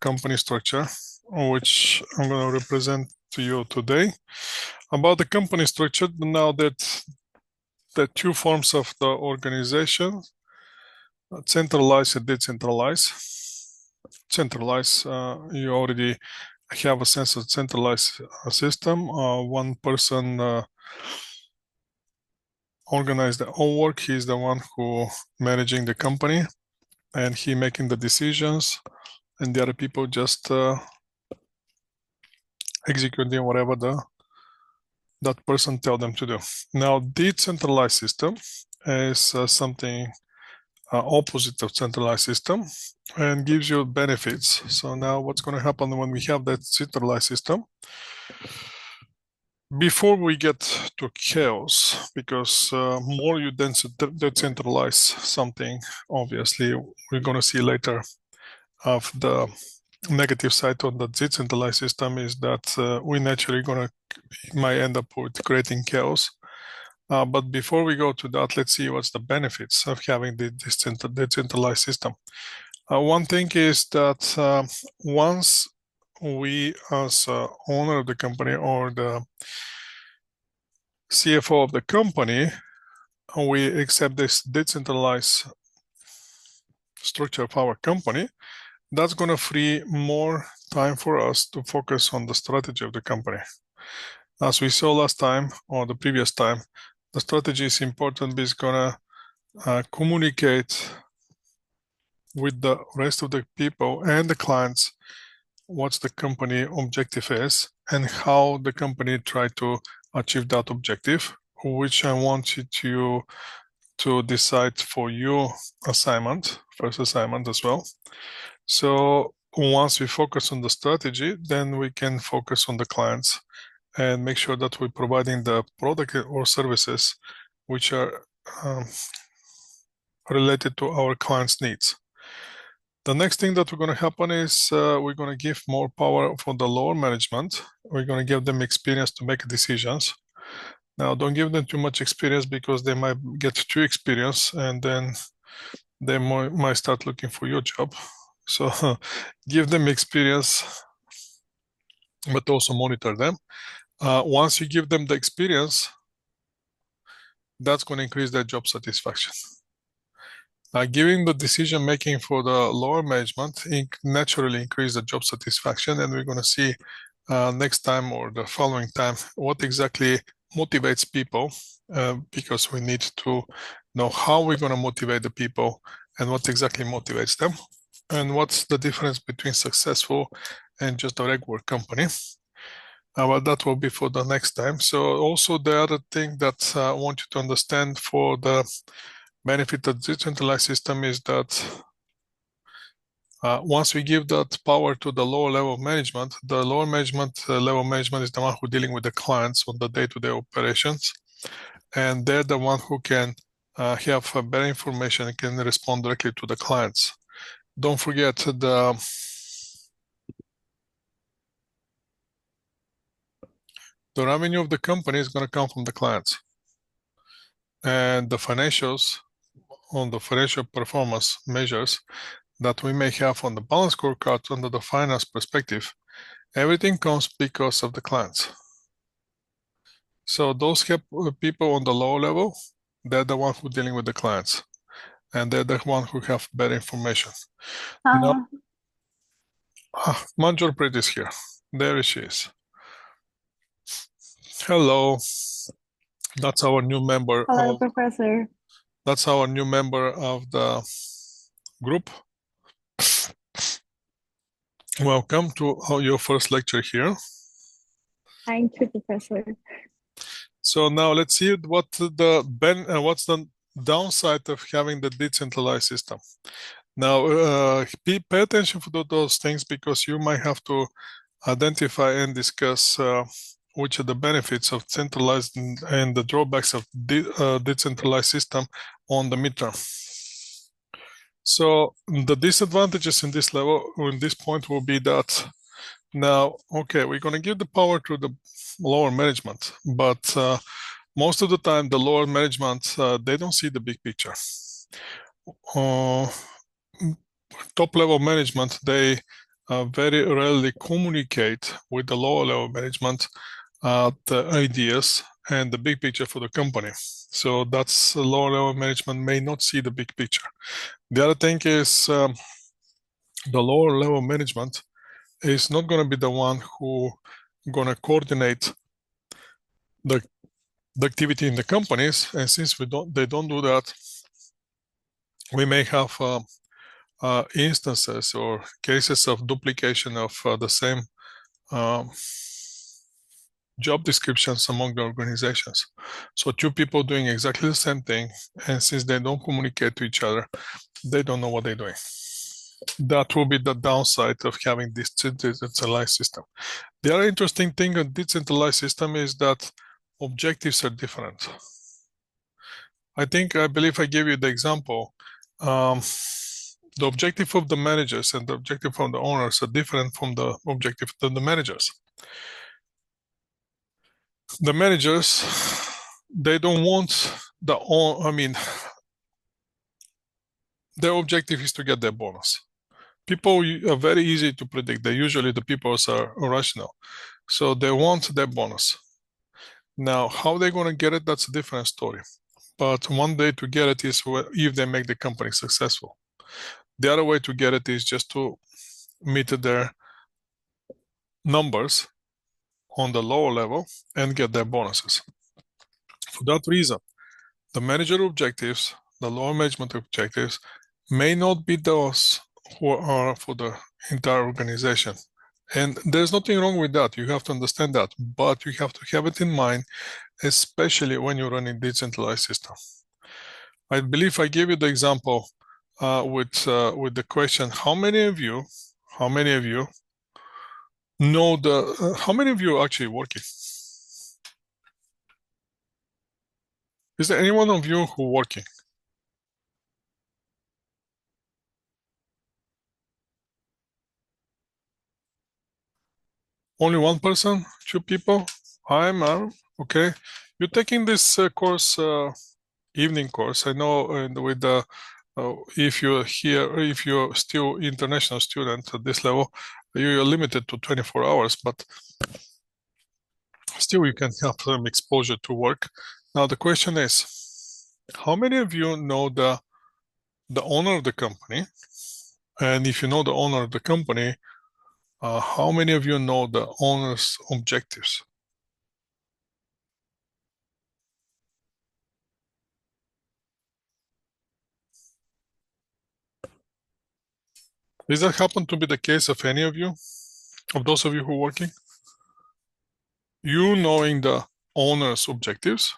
company structure, which I'm going to represent to you today. About the company structure, now that the two forms of the organization, centralized and decentralized. Centralized, you already have a sense of centralized system. One person organize their own work. He's the one who managing the company, and he making the decisions, and the other people just executing whatever that person tell them to do. Now, decentralized system is something opposite of centralized system and gives you benefits. So now what's going to happen when we have that centralized system? Before we get to chaos, because more you decentralize something, obviously, we're going to see later of the negative side on the decentralized system is that we naturally might end up with creating chaos. But before we go to that, let's see what's the benefits of having the decentralized system. One thing is that once we, as owner of the company or the CFO of the company, we accept this decentralized structure of our company, that's going to free more time for us to focus on the strategy of the company. As we saw last time or the previous time, the strategy is important because it's going to communicate with the rest of the people and the clients what the company objective is and how the company try to achieve that objective, which I want you to decide for your assignment, first assignment as well. So once we focus on the strategy, then we can focus on the clients and make sure that we're providing the product or services which are related to our clients' needs. The next thing that we're going to happen is we're going to give more power for the lower management. We're going to give them experience to make decisions. Now, don't give them too much experience because they might get too experienced and then they might start looking for your job. So give them experience, but also monitor them. Once you give them the experience, that's going to increase their job satisfaction. Giving the decision making for the lower management naturally increase the job satisfaction, and we're going to see next time or the following time what exactly motivates people, because we need to know how we're going to motivate the people and what exactly motivates them, and what's the difference between successful and just a regular company. But that will be for the next time. So also the other thing that I want you to understand for the benefit of the decentralized system is that once we give that power to the lower level of management, the lower management level management is the one who's dealing with the clients on the day-to-day operations, and they're the one who can have better information and can respond directly to the clients. Don't forget the revenue of the company is going to come from the clients, and the financials on the financial performance measures that we may have on the balance scorecard under the finance perspective, everything comes because of the clients. So those people on the lower level, they're the one who are dealing with the clients, and they're the one who have better information. Now, Manjurpreet is here. There she is. Hello. That's our new member. Hello, Professor. That's our new member of the group. Welcome to your first lecture here. Thank you, Professor. So now let's see what's the downside of having the decentralized system. Now, pay attention to those things because you might have to identify and discuss which are the benefits of centralized and the drawbacks of decentralized system on the midterm. So the disadvantages in this level, in this point, will be that now, okay, we're going to give the power to the lower management, but most of the time, the lower management, they don't see the big picture. Top level management, they very rarely communicate with the lower level management the ideas and the big picture for the company. So that's lower level management may not see the big picture. The other thing is the lower level management is not going to be the one who going to coordinate the activity in the companies, and since they don't do that, we may have instances or cases of duplication of the same job descriptions among the organizations. So two people doing exactly the same thing, and since they don't communicate to each other, they don't know what they're doing. That will be the downside of having this decentralized system. The other interesting thing of decentralized system is that objectives are different. I believe I gave you the example. The objective of the managers and the objective of the owners are different from the objective of the managers. The managers, they don't want their objective is to get their bonus. People are very easy to predict. Usually the people are rational. So they want their bonus. Now, how they're going to get it, that's a different story. But one way to get it is if they make the company successful. The other way to get it is just to meet their numbers on the lower level and get their bonuses. For that reason, the manager objectives, the lower management objectives, may not be those who are for the entire organization. And there's nothing wrong with that. You have to understand that, but you have to have it in mind, especially when you're running decentralized system. I believe I gave you the example with the question: how many of you know how many of you are actually working? Is there anyone of you who working? Only one person? Two people? I'm okay. You're taking this course, evening course. I know, and with the if you're here, if you're still international student at this level, you're limited to 24 hours, but still you can have some exposure to work. Now the question is, how many of you know the owner of the company? And if you know the owner of the company, how many of you know the owner's objectives? Does that happen to be the case of any of you? Of those of you who are working? You knowing the owner's objectives,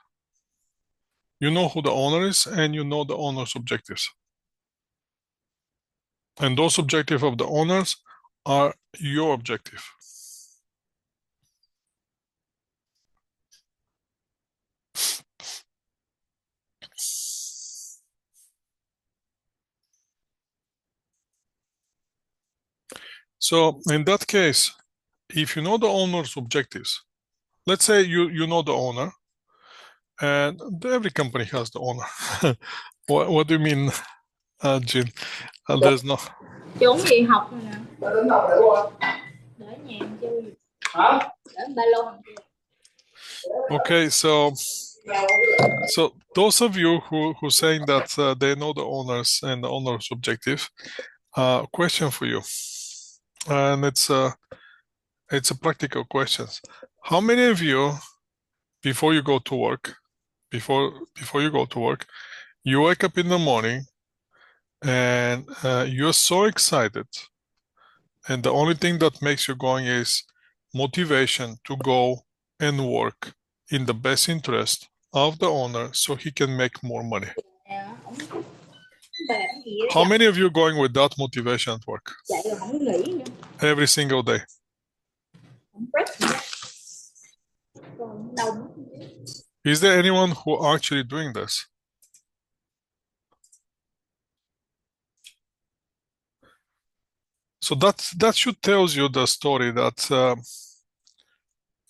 you know who the owner is, and you know the owner's objectives. And those objectives of the owners are your objective. So in that case, if you know the owner's objectives, let's say you know the owner, and every company has the owner. What do you mean, Jin? There's no. Trốn gì học rồi nè. Để ở nhà em chơi. Hả? Để ba lô hàng kia. Okay, so those of you who saying that they know the owners and the owner's objective, question for you, and it's a practical question. How many of you, before you go to work, you wake up in the morning and you're so excited, and the only thing that makes you going is motivation to go and work in the best interest of the owner so he can make more money. How many of you going with that motivation at work? Every single day. Is there anyone who are actually doing this? So that should tells you the story that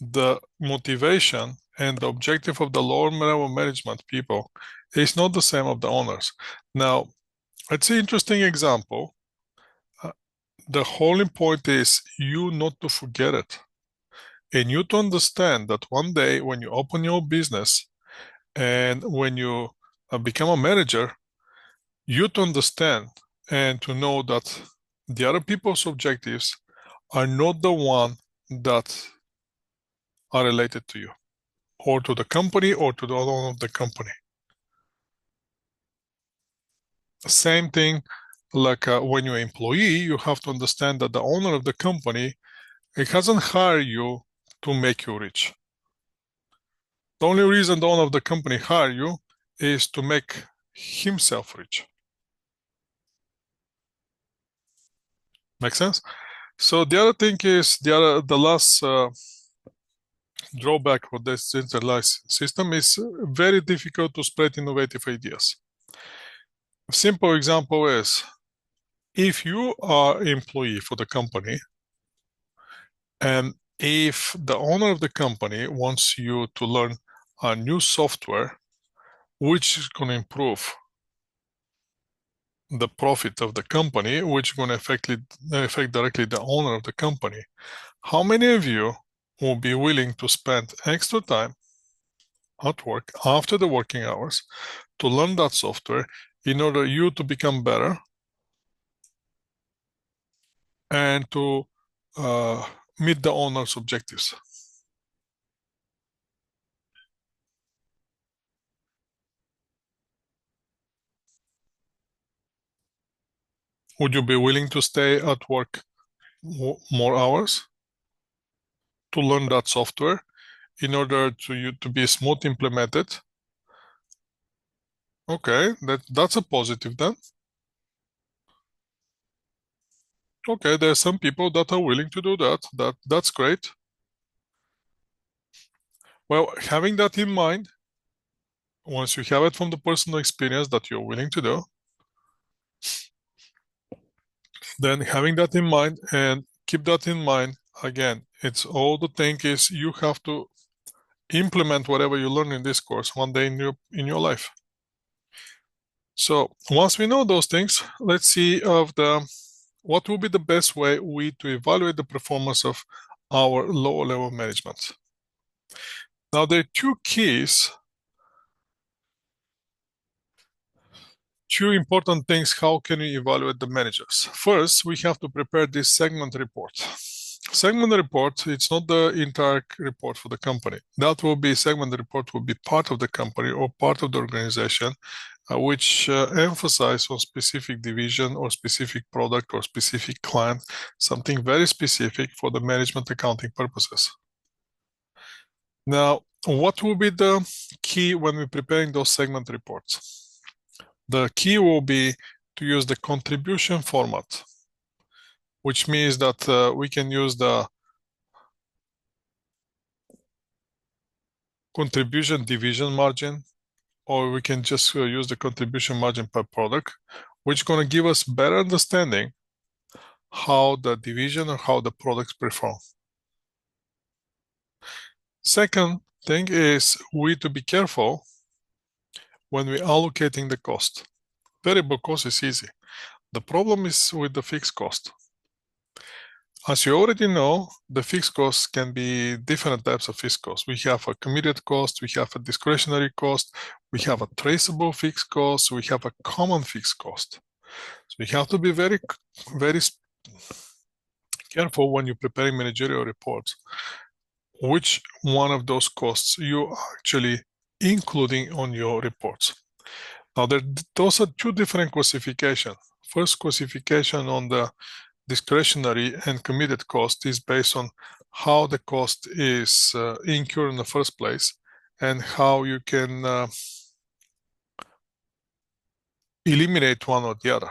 the motivation and the objective of the lower level management people is not the same of the owners. Now, it's an interesting example. the whole point is you not to forget it. And you to understand that one day when you open your business and when you become a manager, you to understand and to know that the other people's objectives are not the one that are related to you or to the company or to the owner of the company. Same thing like when you're an employee, you have to understand that the owner of the company, it hasn't hired you to make you rich. The only reason the owner of the company hire you is to make himself rich. Make sense? So the other thing is the last drawback for this centralized system is very difficult to spread innovative ideas. A simple example is if you are employee for the company and if the owner of the company wants you to learn a new software which is going to improve the profit of the company, which is going to affect directly the owner of the company, how many of you will be willing to spend extra time at work after the working hours to learn that software in order you to become better and to meet the owner's objectives? Would you be willing to stay at work more hours to learn that software in order to you to be smooth implemented? Okay, that's a positive then. Okay, there are some people that are willing to do that. That's great. Well, having that in mind, once you have it from the personal experience that you're willing to do, then having that in mind and keep that in mind, again, it's all the thing is you have to implement whatever you learn in this course one day in your life. So once we know those things, let's see what will be the best way to evaluate the performance of our lower level management. Now there are two important things. How can we evaluate the managers? First, we have to prepare this segment report. Segment report, it's not the entire report for the company. Segment report will be part of the company or part of the organization, which emphasize on specific division or specific product or specific client, something very specific for the management accounting purposes. Now, what will be the key when we're preparing those segment reports? The key will be to use the contribution format, which means that we can use the contribution division margin, or we can just use the contribution margin per product, which is going to give us better understanding how the division or how the products perform. Second thing is we to be careful when we're allocating the cost. Variable cost is easy. The problem is with the fixed cost. As you already know, the fixed costs can be different types of fixed costs. We have a committed cost, we have a discretionary cost, we have a traceable fixed cost, we have a common fixed cost. So you have to be very, very careful when you're preparing managerial reports, which one of those costs you are actually including on your reports. Now, those are two different classifications. First classification on the discretionary and committed cost is based on how the cost is incurred in the first place and how you can eliminate one or the other.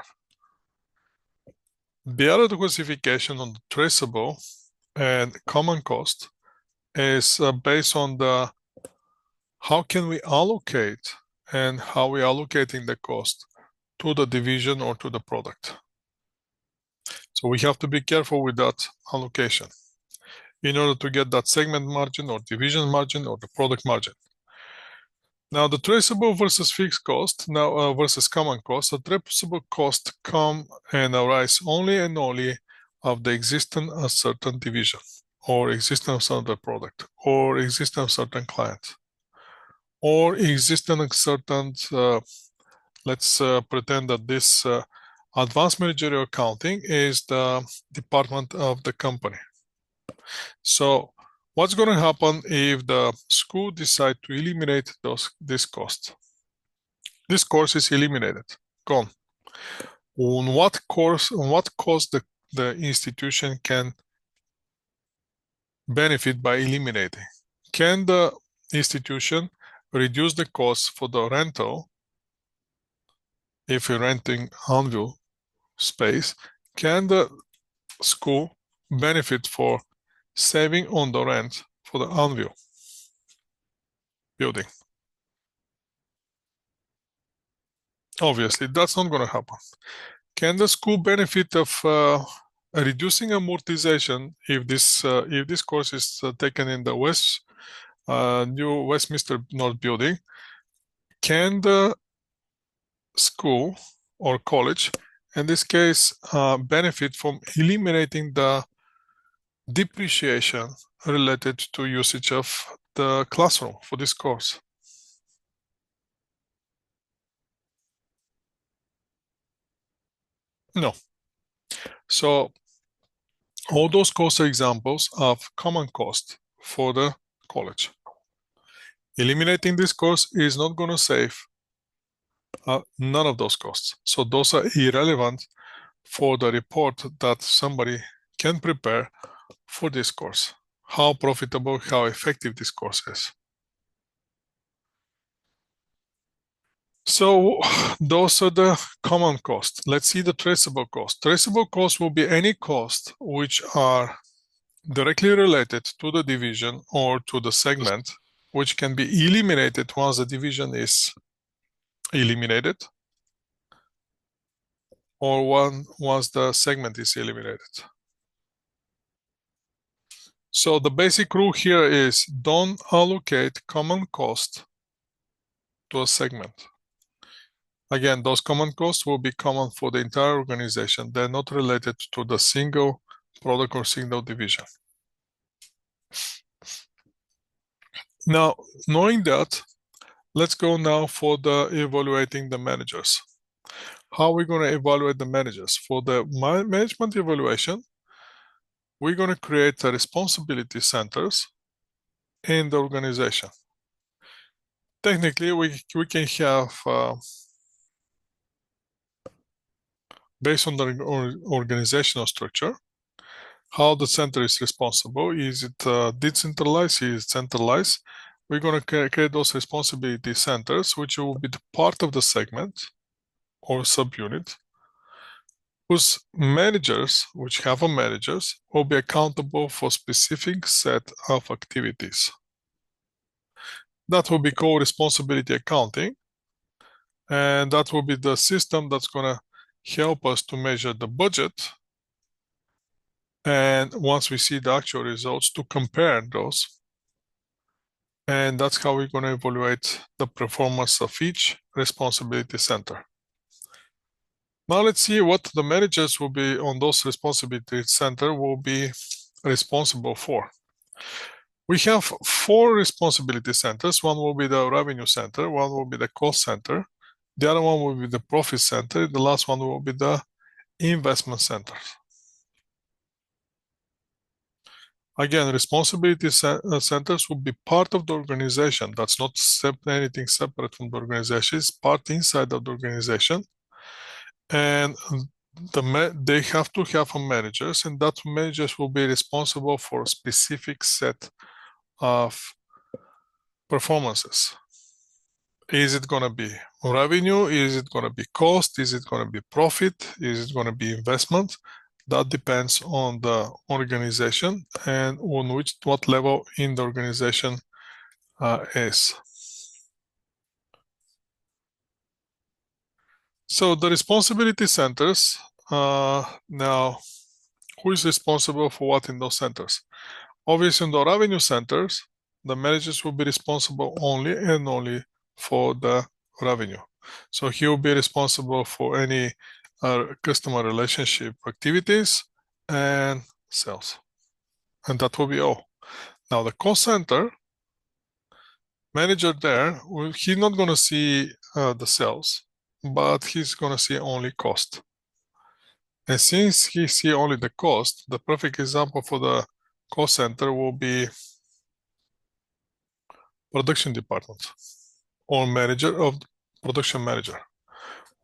The other classification on the traceable and common cost is based on how can we allocate and how we're allocating the cost to the division or to the product. So we have to be careful with that allocation in order to get that segment margin or division margin or the product margin. Now the traceable versus fixed cost, versus common cost, the traceable cost come and arise only and only of the existence of certain division, or existence of certain product, or existence of certain client, or existence of certain, let's pretend that this advanced managerial accounting is the department of the company. So what's going to happen if the school decide to eliminate this cost? This course is eliminated, gone. On what cost the institution can benefit by eliminating? Can the institution reduce the cost for the rental if you're renting Anvil space? Can the school benefit for saving on the rent for the Anvil building? Obviously, that's not going to happen. Can the school benefit of reducing amortization if this course is taken in the new Westminster North building? Can the school or college, in this case, benefit from eliminating the depreciation related to usage of the classroom for this course? No. So all those costs are examples of common cost for the college. Eliminating this cost is not going to save none of those costs. So those are irrelevant for the report that somebody can prepare for this course. How profitable, how effective this course is. So those are the common costs. Let's see the traceable cost. Traceable costs will be any cost which are directly related to the division or to the segment, which can be eliminated once the division is eliminated, or once the segment is eliminated. So the basic rule here is don't allocate common cost to a segment. Again, those common costs will be common for the entire organization. They're not related to the single product or single division. Now, knowing that, let's go now for the evaluating the managers. How are we going to evaluate the managers? For the management evaluation, we're going to create a responsibility centers in the organization. Technically, we can have, based on the organizational structure, how the center is responsible. Is it decentralized? Is it centralized? We're going to create those responsibility centers, which will be the part of the segment or subunit, whose managers, which have a managers, will be accountable for specific set of activities. That will be called responsibility accounting, and that will be the system that's going to help us to measure the budget, and once we see the actual results, to compare those. And that's how we're going to evaluate the performance of each responsibility center. Now let's see what the managers will be on those responsibility center will be responsible for. We have 4 responsibility centers. One will be the revenue center, one will be the cost center, the other one will be the profit center, the last one will be the investment center. Again, responsibility centers will be part of the organization. That's not anything separate from the organization. It's part inside of the organization. And they have to have a managers, and that managers will be responsible for a specific set of performances. Is it going to be revenue? Is it going to be cost? Is it going to be profit? Is it going to be investment? That depends on the organization and on what level in the organization is. So the responsibility centers, now who is responsible for what in those centers? Obviously in the revenue centers, the managers will be responsible only and only for the revenue. So he will be responsible for any customer relationship activities and sales. And that will be all. Now the cost center manager there, he's not going to see the sales, but he's going to see only cost. And since he see only the cost, the perfect example for the cost center will be production department or manager of production manager,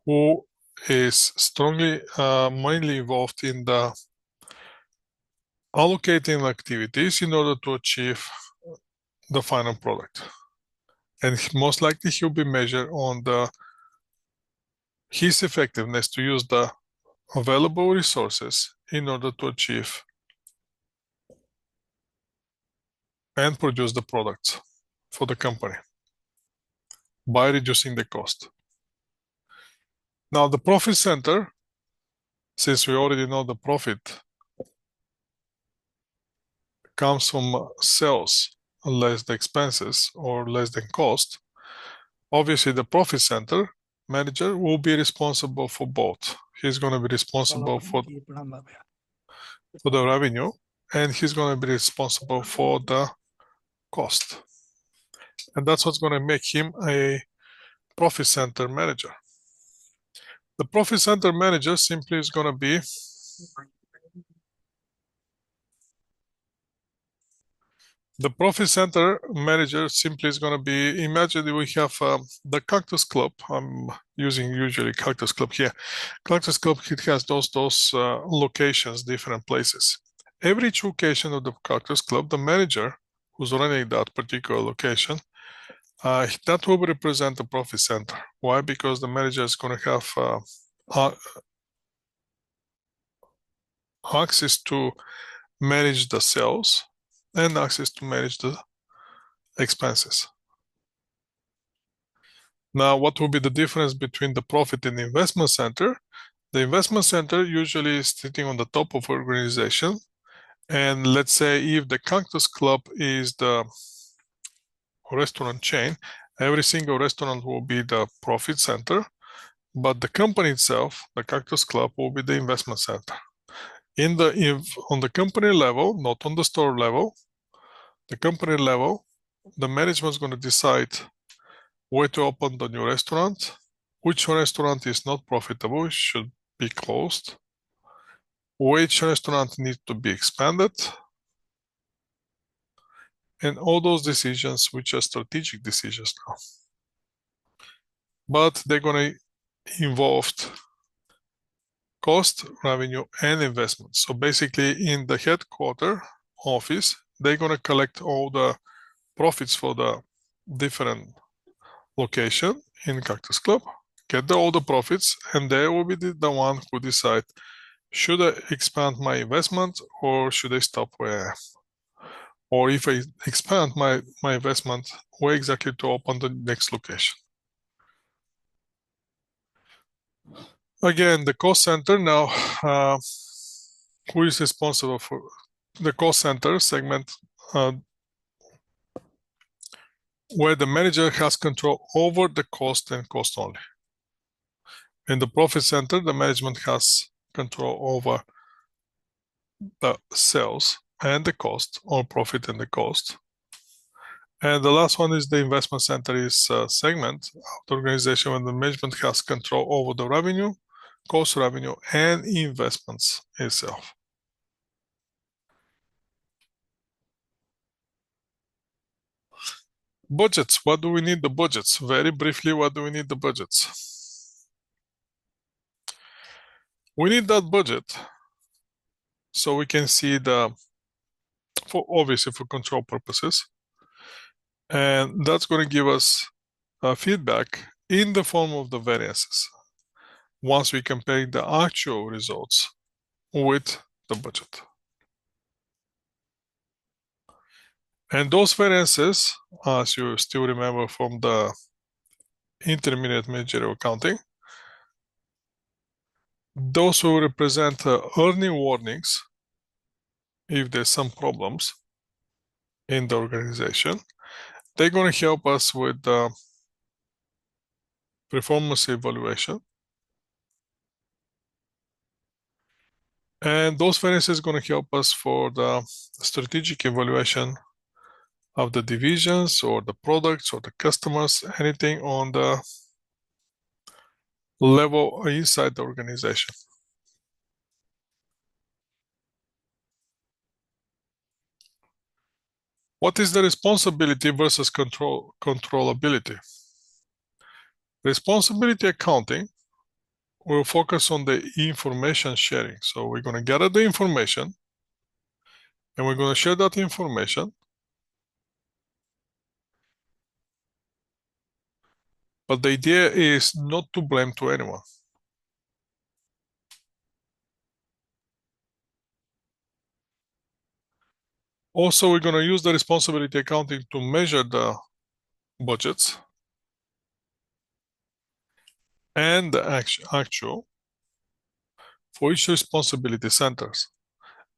who is strongly mainly involved in the allocating activities in order to achieve the final product. And most likely he'll be measured on his effectiveness to use the available resources in order to achieve and produce the products for the company by reducing the cost. Now the profit center, since we already know the profit comes from sales less the expenses or less than cost, obviously the profit center manager will be responsible for both. He's going to be responsible for the revenue, and he's going to be responsible for the cost. And that's what's going to make him a profit center manager. The profit center manager simply is going to be the profit center manager simply is going to be, imagine we have the Cactus Club. I'm using usually Cactus Club here. Cactus Club, it has those locations, different places. Every location of the Cactus Club, the manager who's running that particular location, that will represent the profit center. Why? Because the manager is going to have access to manage the sales and access to manage the expenses. Now, what will be the difference between the profit and the investment center? The investment center usually is sitting on the top of organization. And let's say if the Cactus Club is the restaurant chain, every single restaurant will be the profit center, but the company itself, the Cactus Club, will be the investment center. On the company level, not on the store level, the company level, the management is going to decide where to open the new restaurant, which restaurant is not profitable, should be closed, which restaurant needs to be expanded, and all those decisions, which are strategic decisions now. But they're going to involve cost, revenue, and investment. So basically, in the headquarter office, they're going to collect all the profits for the different location in Cactus Club, get all the profits, and they will be the one who decide, should I expand my investment or should I stop where I am? Or if I expand my investment, where exactly to open the next location? Again, the cost center now, who is responsible for the cost center segment, where the manager has control over the cost and cost only. In the profit center, the management has control over the sales and the cost, or profit and the cost. And the last one is the investment center is a segment of the organization when the management has control over the revenue, cost, revenue, and investments itself. Budgets. What do we need the budgets? Very briefly, what do we need the budgets? We need that budget so we can see obviously for control purposes. And that's going to give us feedback in the form of the variances once we compare the actual results with the budget. And those variances, as you still remember from the intermediate managerial accounting, those will represent early warnings if there's some problems in the organization. They're going to help us with the performance evaluation. And those variances are going to help us for the strategic evaluation of the divisions or the products or the customers, anything on the level inside the organization. What is the responsibility versus controllability? Responsibility accounting will focus on the information sharing. So we're going to gather the information and we're going to share that information. But the idea is not to blame to anyone. Also, we're going to use the responsibility accounting to measure the budgets and the actual for each responsibility centers.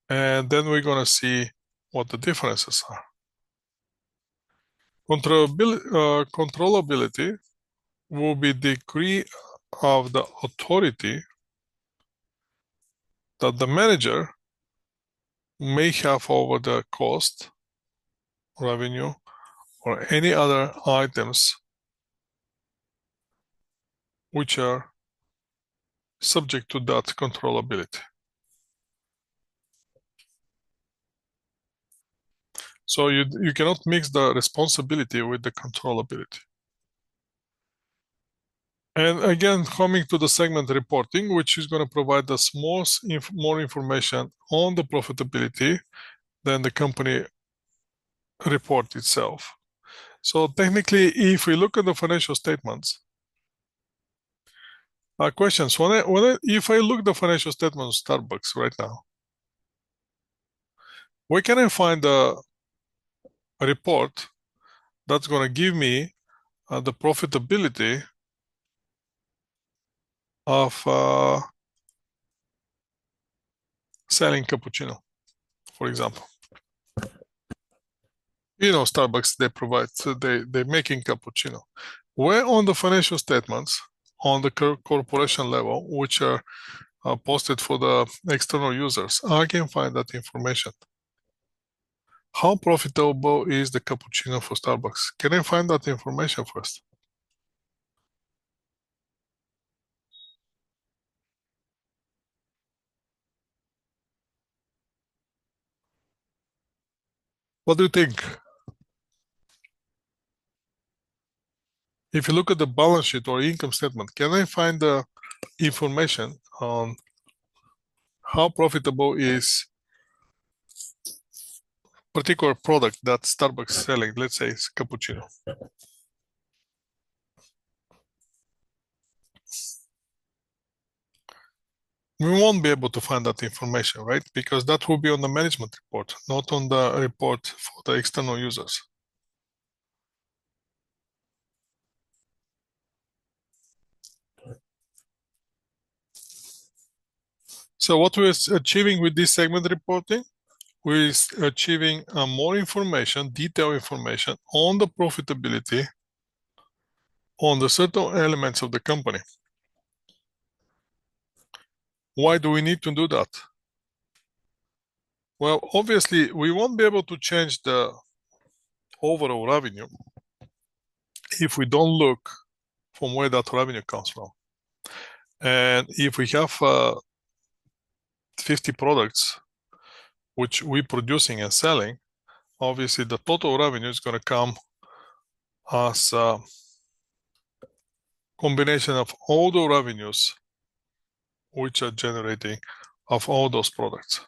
And then we're going to see what the differences are. Controllability will be the degree of the authority that the manager may have over the cost, revenue, or any other items which are subject to that controllability. So you cannot mix the responsibility with the controllability. And again, coming to the segment reporting, which is going to provide us more information on the profitability than the company report itself. So technically, if we look at the financial statements, questions. If I look at the financial statements of Starbucks right now, where can I find a report that's going to give me the profitability of selling cappuccino, for example? You know, Starbucks, they provide, they're making cappuccino. Where on the financial statements on the corporation level, which are posted for the external users, I can find that information. How profitable is the cappuccino for Starbucks? Can I find that information first? What do you think? If you look at the balance sheet or income statement, can I find the information on how profitable is particular product that Starbucks is selling? Let's say it's cappuccino. We won't be able to find that information, right? Because that will be on the management report, not on the report for the external users. So what we're achieving with this segment reporting, we're achieving more information, detailed information on the profitability on the certain elements of the company. Why do we need to do that? Well, obviously, we won't be able to change the overall revenue if we don't look from where that revenue comes from. And if we have 50 products which we're producing and selling, obviously the total revenue is going to come as a combination of all the revenues which are generating of all those products.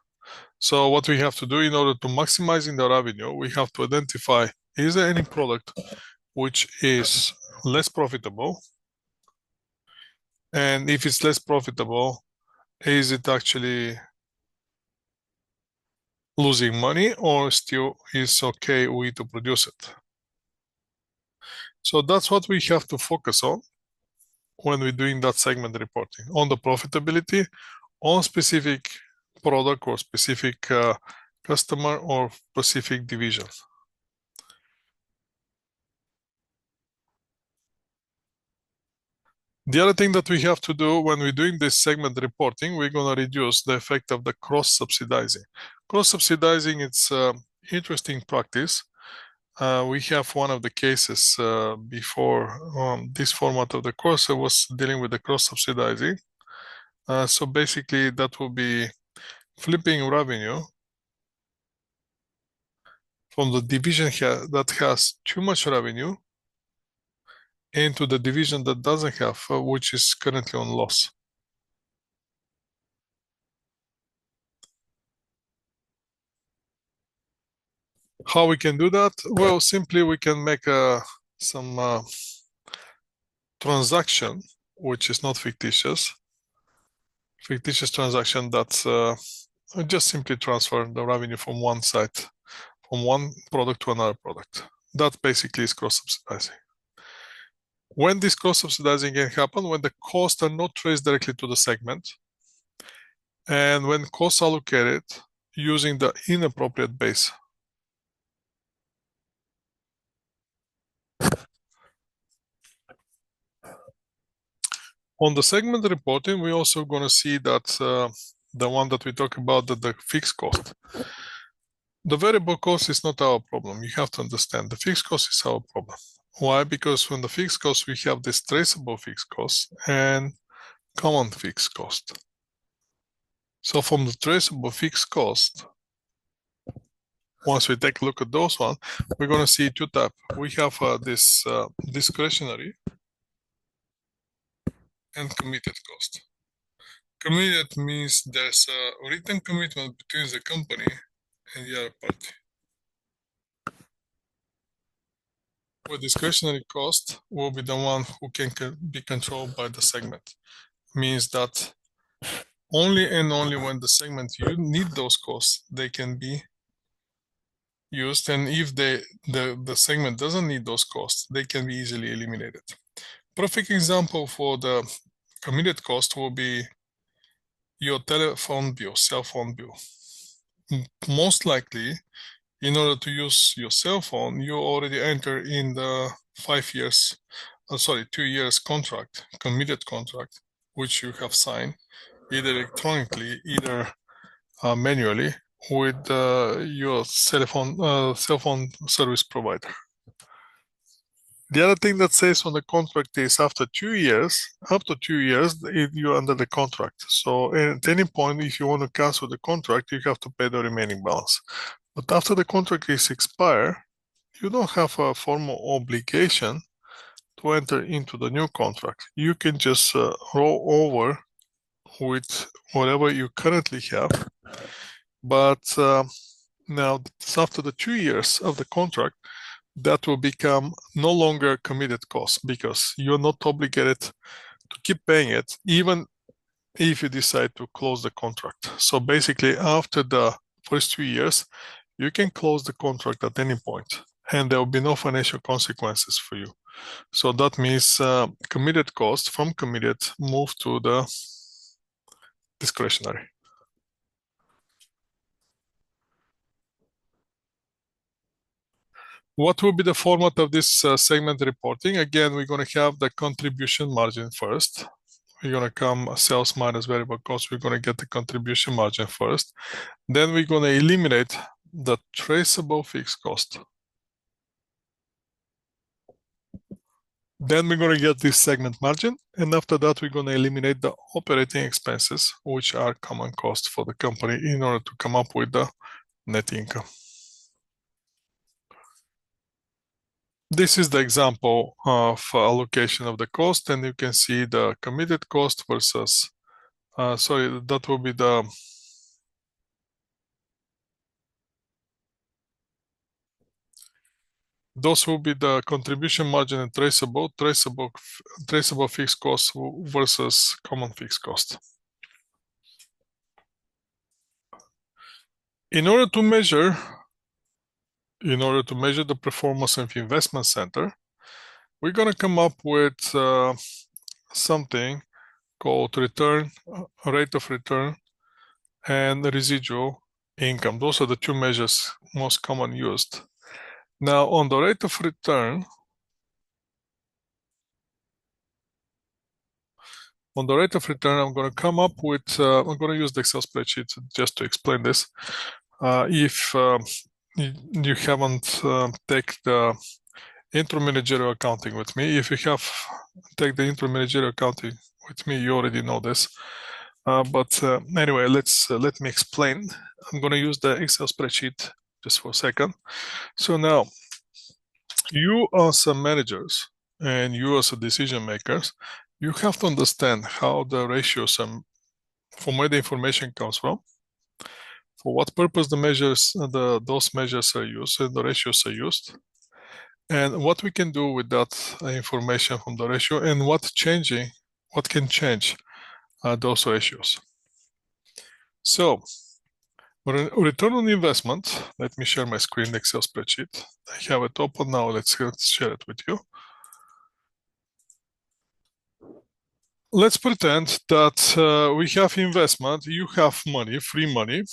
So what we have to do in order to maximizing the revenue, we have to identify, is there any product which is less profitable? And if it's less profitable, is it actually losing money or still is okay we to produce it? So that's what we have to focus on when we're doing that segment reporting, on the profitability, on specific product or specific customer or specific divisions. The other thing that we have to do when we're doing this segment reporting, we're going to reduce the effect of the cross-subsidizing. Cross-subsidizing, it's an interesting practice. We have one of the cases before this format of the course. I was dealing with the cross-subsidizing. So basically, that will be flipping revenue from the division that has too much revenue into the division that doesn't have, which is currently on loss. How we can do that? Well, simply we can make some transaction which is not fictitious. Fictitious transaction that's just simply transfer the revenue from one side, from one product to another product. That basically is cross-subsidizing. When this cross-subsidizing can happen, when the costs are not traced directly to the segment, and when costs are allocated using the inappropriate base. On the segment reporting, we're also going to see that the one that we talk about, the fixed cost. The variable cost is not our problem. You have to understand the fixed cost is our problem. Why? Because from the fixed cost, we have this traceable fixed cost and common fixed cost. So from the traceable fixed cost, once we take a look at those one, we're going to see two types. We have this discretionary and committed cost. Committed means there's a written commitment between the company and the other party. Where discretionary cost will be the one who can be controlled by the segment. Means that only and only when the segment you need those costs, they can be used. And if the segment doesn't need those costs, they can be easily eliminated. Perfect example for the committed cost will be your telephone bill, cell phone bill. Most likely, in order to use your cell phone, you already enter in the 2 years contract, committed contract, which you have signed either electronically, either manually with your cell phone service provider. The other thing that says on the contract is after 2 years, you're under the contract. So at any point, if you want to cancel the contract, you have to pay the remaining balance. But after the contract is expired, you don't have a formal obligation to enter into the new contract. You can just roll over with whatever you currently have. But now, after the 2 years of the contract, that will become no longer committed cost because you're not obligated to keep paying it, even if you decide to close the contract. So basically, after the first 2 years, you can close the contract at any point, and there will be no financial consequences for you. So that means committed cost from committed move to the discretionary. What will be the format of this segment reporting? Again, we're going to have the contribution margin first. We're going to come sales minus variable cost. We're going to get the contribution margin first. Then we're going to eliminate the traceable fixed cost. Then we're going to get this segment margin. And after that, we're going to eliminate the operating expenses, which are common costs for the company in order to come up with the net income. This is the example of allocation of the cost, and you can see the committed cost versus, that will be those will be the contribution margin and traceable fixed cost versus common fixed cost. In order to measure the performance of investment center, we're going to come up with something called rate of return, and residual income. Those are the two measures most common used. Now, on the rate of return, On the rate of return, I'm going to come up with, I'm going to use the Excel spreadsheet just to explain this. If you haven't taken the intermanagerial accounting with me, if you have take the intermanagerial accounting with me, you already know this. But anyway, let me explain. I'm going to use the Excel spreadsheet just for a second. So now, you as a managers and you as a decision makers, you have to understand how the ratios and from where the information comes from, for what purpose the measures, those measures are used, and the ratios are used, and what we can do with that information from the ratio, and what can change those ratios. So, return on investment. Let me share my screen, Excel spreadsheet. I have it open now. Let's share it with you. Let's pretend that we have investment. You have money, free money,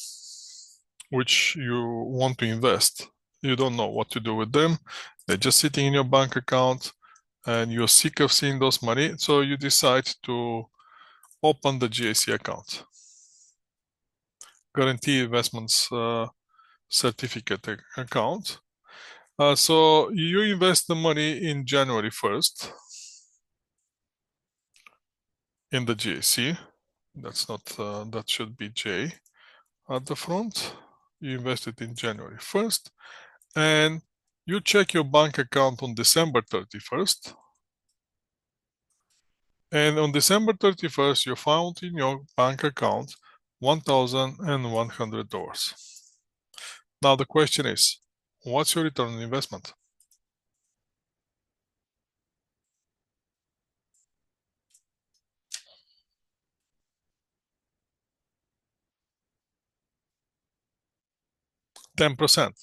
which you want to invest. You don't know what to do with them. They're just sitting in your bank account and you're sick of seeing those money. So you decide to open the GAC account. Guarantee Investments Certificate account. So you invest the money in January 1st in the GAC. That's not, that should be J at the front. You invest it in January 1st. And you check your bank account on December 31st. And on December 31st, you found in your bank account $1,100. Now the question is, what's your return on investment? $10.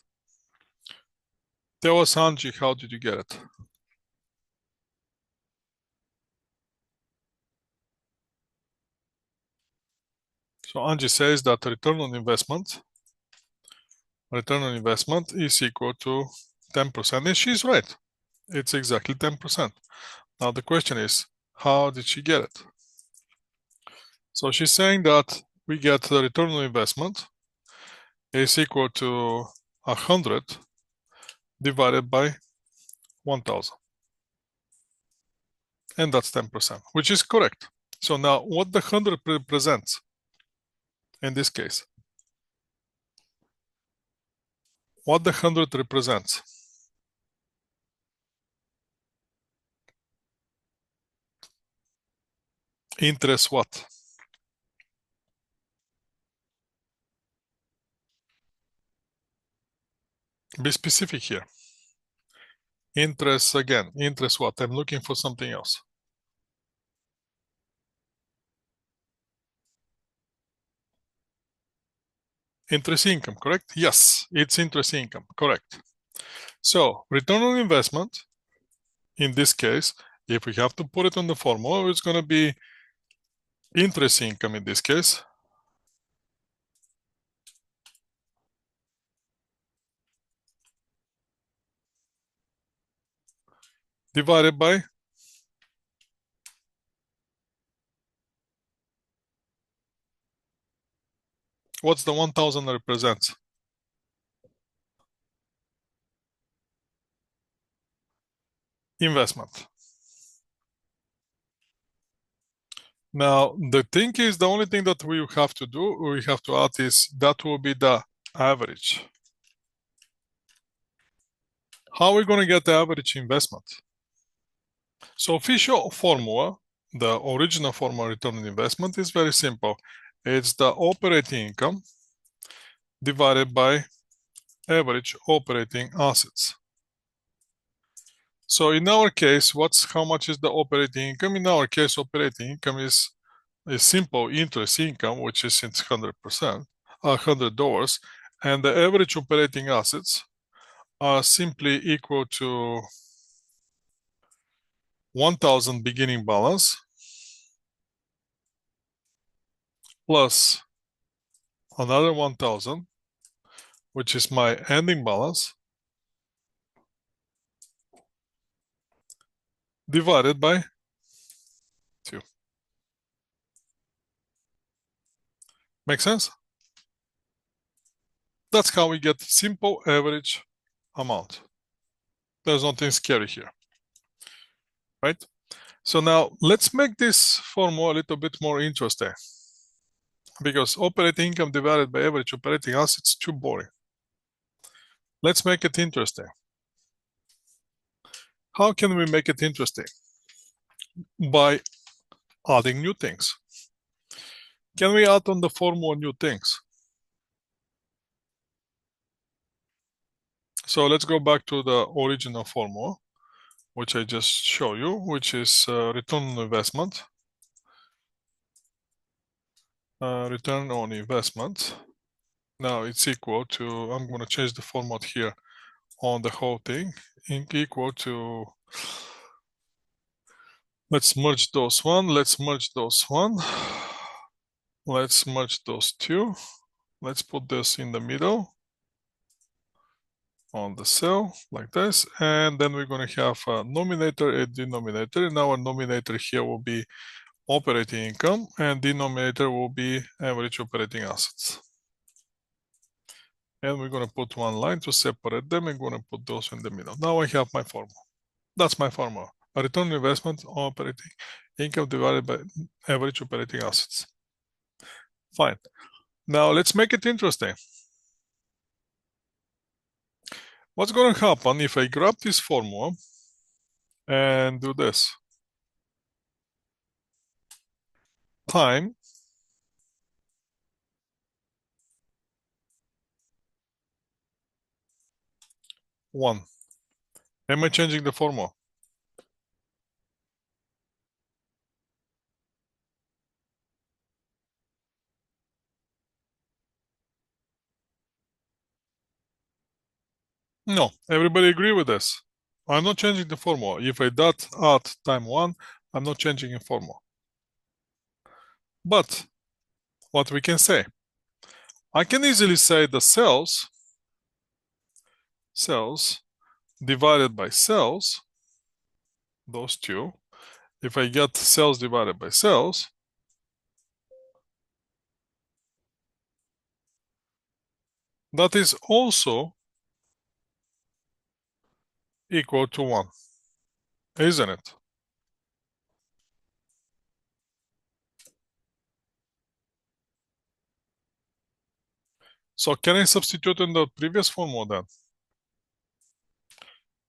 Tell us, Angie, how did you get it? So Angie says that return on investment is equal to 10%, and she's right. It's exactly 10%. Now the question is, how did she get it? So she's saying that we get the return on investment is equal to 100 divided by 1,000. And that's 10%, which is correct. So now what the 100 represents in this case? What the 100 represents? Interest what? Be specific here. Interest again. Interest what? I'm looking for something else. Interest income, correct? Yes, it's interest income, correct. So return on investment, in this case, if we have to put it on the formula, it's going to be interest income in this case divided by what's the 1,000 represents? Investment. Now, the thing is, the only thing that we have to add is that will be the average. How are we going to get the average investment? So official formula, the original formula return on investment is very simple. It's the operating income divided by average operating assets. So in our case, how much is the operating income? In our case, operating income is a simple interest income, which is it's 100%, $100, and the average operating assets are simply equal to 1,000 beginning balance plus another 1,000, which is my ending balance, divided by 2. Make sense? That's how we get simple average amount. There's nothing scary here, right? So now let's make this formula a little bit more interesting, because operating income divided by average operating assets is too boring. Let's make it interesting. How can we make it interesting? By adding new things. Can we add on the formula new things? So let's go back to the original formula, which I just showed you, which is return on investment. Return on investment. Now it's equal to, I'm going to change the format here on the whole thing, equal to, let's merge those one, let's merge those one, let's merge those two, let's put this in the middle on the cell like this, and then we're going to have a numerator and denominator, and our numerator here will be operating income and denominator will be average operating assets. And we're going to put one line to separate them and going to put those in the middle. Now I have my formula. That's my formula. A return on investment on operating income divided by average operating assets. Fine. Now let's make it interesting. What's going to happen if I grab this formula and do this? Time one. Am I changing the formula? No. Everybody agree with this? I'm not changing the formula. If I dot add time one, I'm not changing the formula. But what we can say? I can easily say the sales divided by sales, those two. If I get sales divided by sales, that is also equal to 1, isn't it? So can I substitute in the previous formula then?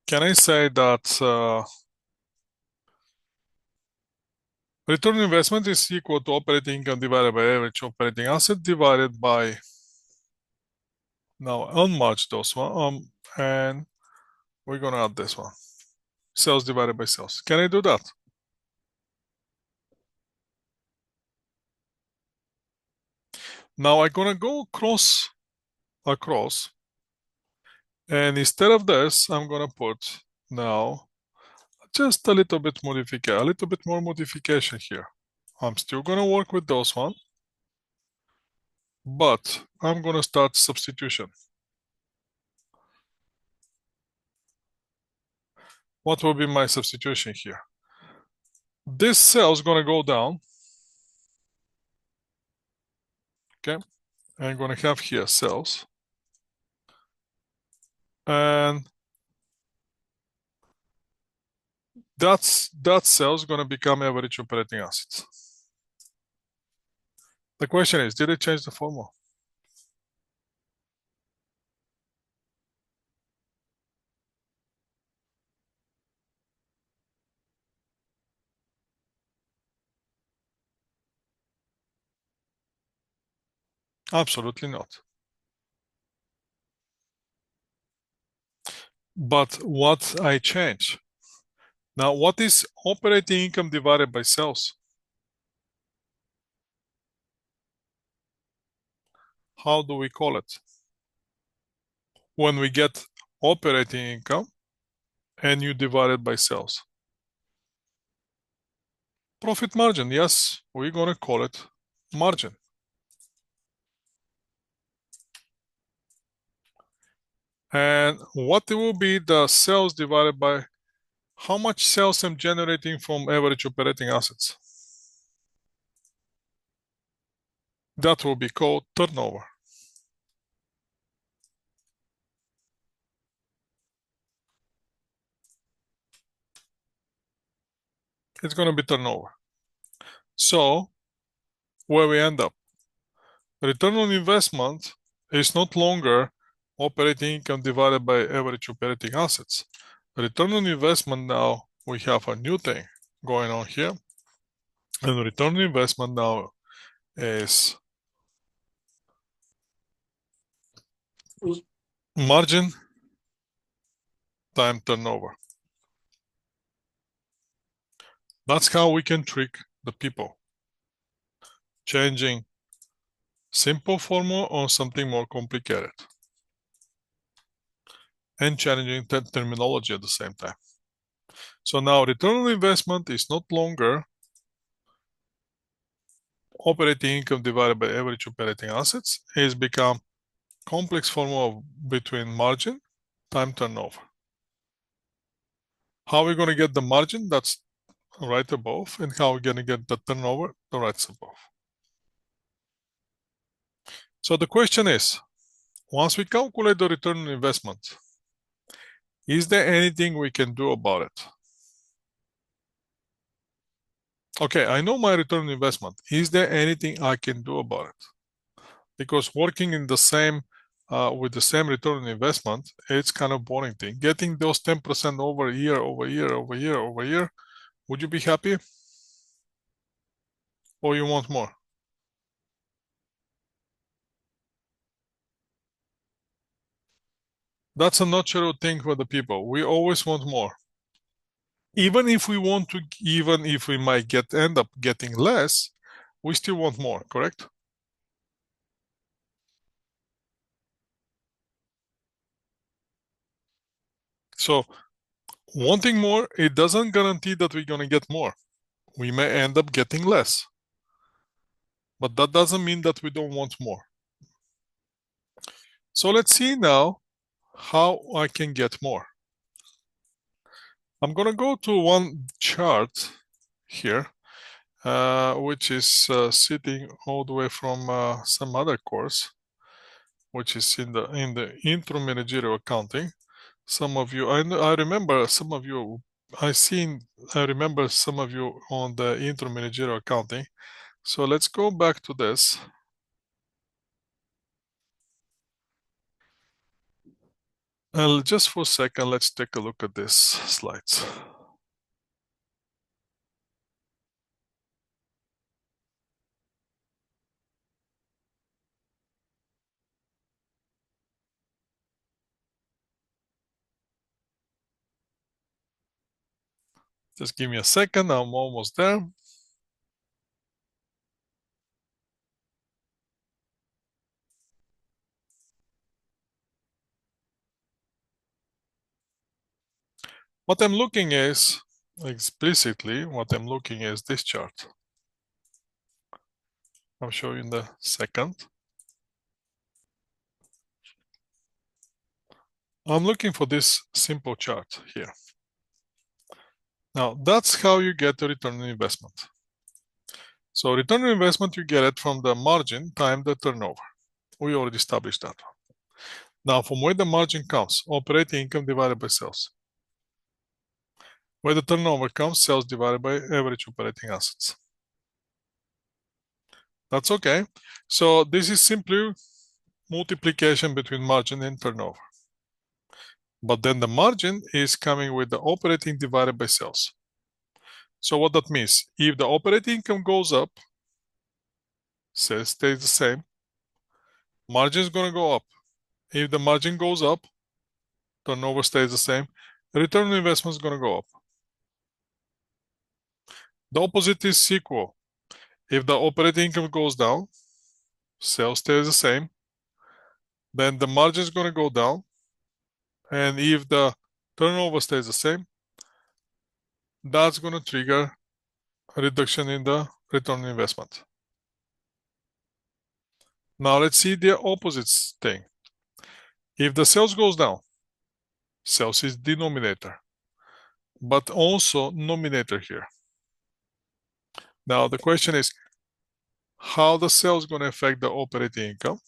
Can I say that return on investment is equal to operating income divided by average operating asset divided by, now unmatch those one, and we're gonna add this one, sales divided by sales. Can I do that? Now I'm gonna go across, and instead of this, I'm gonna put now just a little bit more modification here. I'm still gonna work with those one, but I'm gonna start substitution. What will be my substitution here? This cell is gonna go down. Okay, I'm gonna have here cells, and that cell is gonna become average operating assets. The question is, did it change the formula? Absolutely not. But what I change? Now, what is operating income divided by sales? How do we call it? When we get operating income and you divide it by sales. Profit margin, yes, we're going to call it margin. And what will be the sales divided by how much sales I'm generating from average operating assets? That will be called turnover. It's going to be turnover. So where we end up? Return on investment is not longer operating income divided by average operating assets. Return on investment now, we have a new thing going on here. And return on investment now is margin time turnover. That's how we can trick the people. Changing simple formula on something more complicated. And changing terminology at the same time. So now return on investment is not longer operating income divided by average operating assets. It's become complex formula between margin, time turnover. How are we going to get the margin? That's right above. And how are we going to get the turnover? The right above. So the question is, once we calculate the return on investment, is there anything we can do about it? Okay, I know my return on investment. Is there anything I can do about it? Because working in the same with the same return on investment, it's kind of boring thing. Getting those 10% over year, over year, over year, over year, would you be happy? Or you want more? That's a natural thing for the people. We always want more. Even if we want to, even if we might end up getting less, we still want more, correct? So wanting more, it doesn't guarantee that we're going to get more. We may end up getting less. But that doesn't mean that we don't want more. So let's see now how I can get more. I'm going to go to one chart here, which is sitting all the way from some other course, which is in the intro managerial accounting. Some of you, I remember some of you, I remember some of you on the intro managerial accounting. So let's go back to this. Just for a second, let's take a look at these slides. Just give me a second, I'm almost there. What I'm looking is, explicitly, what I'm looking is this chart. I'll show you in a second. I'm looking for this simple chart here. Now, that's how you get the return on investment. So return on investment, you get it from the margin times the turnover. We already established that. Now, from where the margin comes, operating income divided by sales. Where the turnover comes, sales divided by average operating assets. That's okay. So this is simply multiplication between margin and turnover. But then the margin is coming with the operating divided by sales. So what that means, if the operating income goes up, sales stays the same, margin is going to go up. If the margin goes up, turnover stays the same, return on investment is going to go up. The opposite is equal. If the operating income goes down, sales stays the same, then the margin is going to go down. And if the turnover stays the same, that's going to trigger a reduction in the return on investment. Now let's see the opposite thing. If the sales goes down, sales is denominator, but also nominator here. Now the question is, how the sales going to affect the operating income.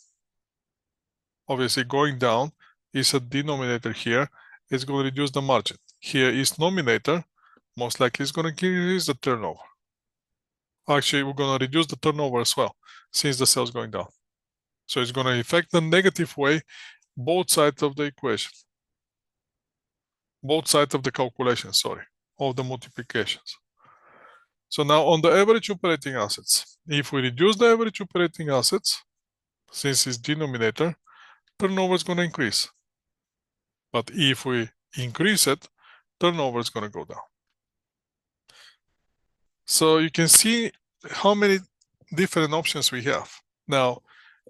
Obviously, going down is a denominator here. It's going to reduce the margin. Here is numerator. Most likely it's going to increase the turnover. Actually, we're going to reduce the turnover as well, since the sales going down. So it's going to affect the negative way both sides of the equation. Both sides of the calculation, sorry, of the multiplications. So now on the average operating assets, if we reduce the average operating assets, since it's denominator, turnover is going to increase. But if we increase it, turnover is going to go down. So you can see how many different options we have. Now,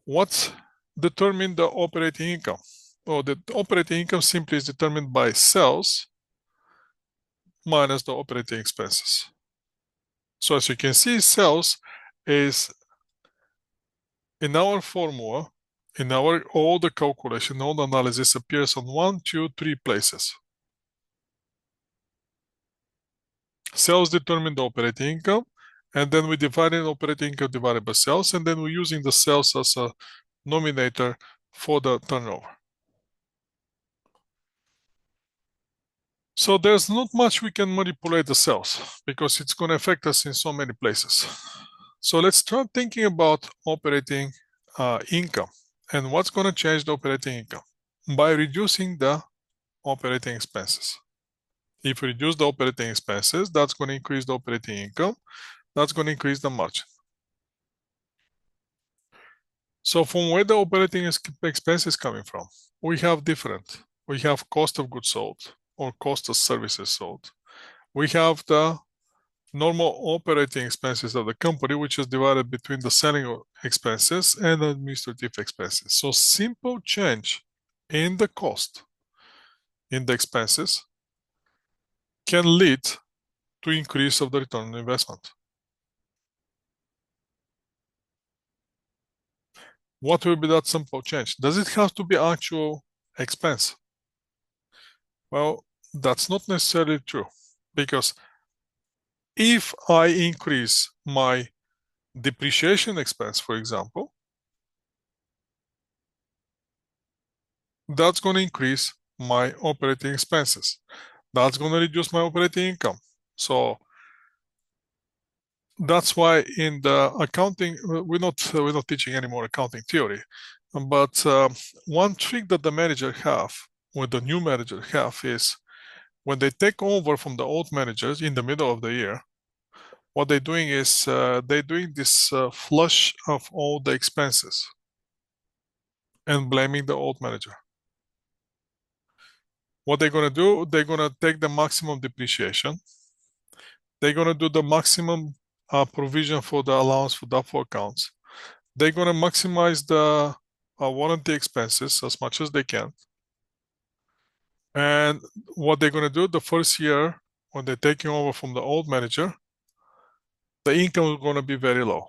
what determines the operating income? Well, the operating income simply is determined by sales minus the operating expenses. So as you can see, sales is in our formula, in our all the calculation, all the analysis appears on 1, 2, 3 places. Sales determine the operating income, and then we divide in operating income divided by sales, and then we're using the sales as a nominator for the turnover. So there's not much we can manipulate the sales because it's going to affect us in so many places. So let's start thinking about operating income and what's going to change the operating income by reducing the operating expenses. If we reduce the operating expenses, that's going to increase the operating income. That's going to increase the margin. So from where the operating expense is coming from, we have different. We have cost of goods sold or cost of services sold. We have the normal operating expenses of the company, which is divided between the selling expenses and administrative expenses. So simple change in the cost, in the expenses, can lead to increase of the return on investment. What will be that simple change? Does it have to be actual expense? Well, that's not necessarily true, because if I increase my depreciation expense, for example, that's going to increase my operating expenses. That's going to reduce my operating income. So that's why in the accounting, we're not teaching any more accounting theory, but one trick that the manager have, or the new manager have, is when they take over from the old managers in the middle of the year, what they're doing is they're doing this flush of all the expenses and blaming the old manager. What they're going to do, they're going to take the maximum depreciation. They're going to do the maximum provision for the allowance for doubtful accounts. They're going to maximize the warranty expenses as much as they can. And what they're going to do the first year, when they're taking over from the old manager, the income is going to be very low.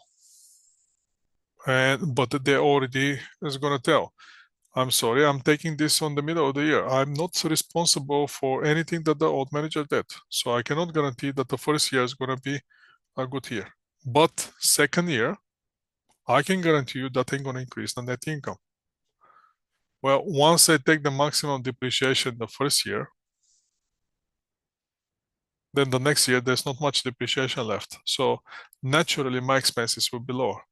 But they already is going to tell, I'm sorry, I'm taking this on the middle of the year. I'm not responsible for anything that the old manager did. So I cannot guarantee that the first year is going to be a good year. But second year, I can guarantee you that I'm going to increase the net income. Well, once I take the maximum depreciation the first year, then the next year there's not much depreciation left. So naturally my expenses will be lower.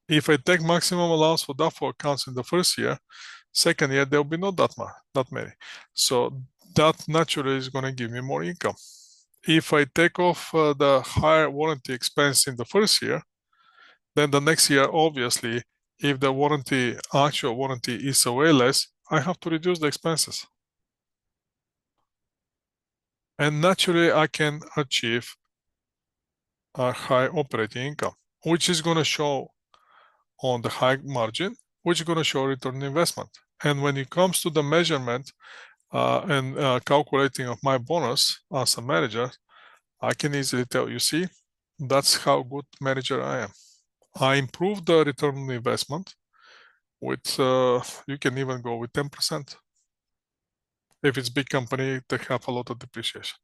If I take maximum allowance for doubtful accounts in the first year, second year there will be not that many. So that naturally is going to give me more income. If I take off the higher warranty expense in the first year, then the next year, obviously, if the actual warranty is way less, I have to reduce the expenses. And naturally, I can achieve a high operating income, which is going to show on the high margin, which is going to show return on investment. And when it comes to the measurement and calculating of my bonus as a manager, I can easily tell, you see, that's how good manager I am. I improve the return on investment with, you can even go with 10%. If it's big company, they have a lot of depreciation.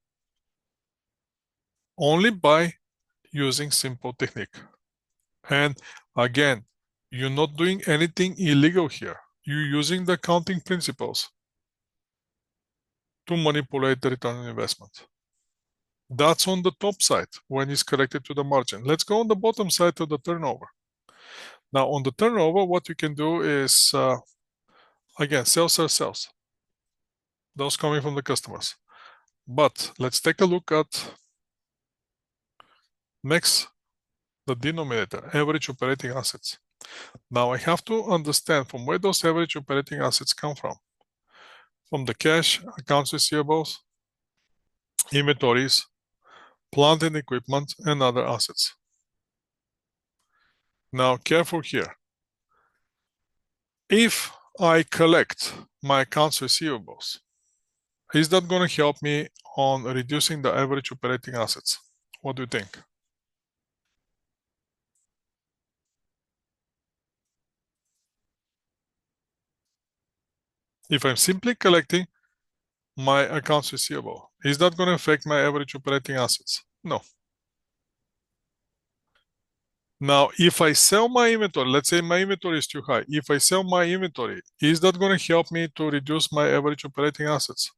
Only by using simple technique. And again, you're not doing anything illegal here. You're using the accounting principles to manipulate the return on investment. That's on the top side when it's connected to the margin. Let's go on the bottom side to the turnover. Now on the turnover, what you can do is, again, sales are sales. Those coming from the customers. But let's take a look at next, the denominator, average operating assets. Now I have to understand from where those average operating assets come from. From the cash, accounts receivables, inventories, plant and equipment, and other assets. Now careful here. If I collect my accounts receivables, is that going to help me on reducing the average operating assets? What do you think? If I'm simply collecting my accounts receivable, is that going to affect my average operating assets? No. Now, if I sell my inventory, let's say my inventory is too high. If I sell my inventory, is that going to help me to reduce my average operating assets?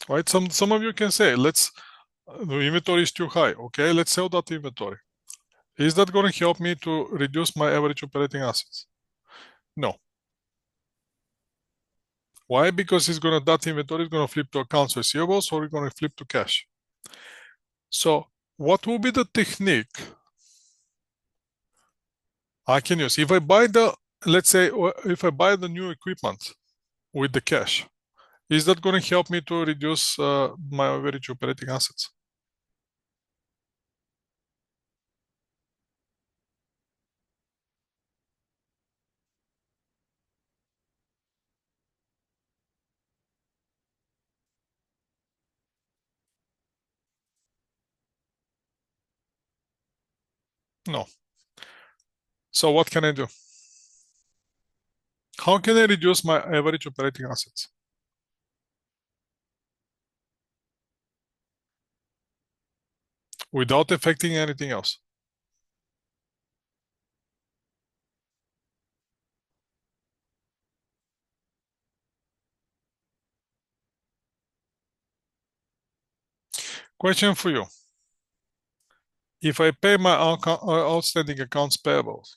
Right? Some of you can say, the inventory is too high. Okay, let's sell that inventory. Is that going to help me to reduce my average operating assets? No. Why? Because that inventory is going to flip to accounts receivables or it's going to flip to cash. So what will be the technique I can use? If I buy let's say, if I buy the new equipment with the cash, is that going to help me to reduce my average operating assets? No. So what can I do? How can I reduce my average operating assets? Without affecting anything else. Question for you. If I pay my outstanding accounts payables,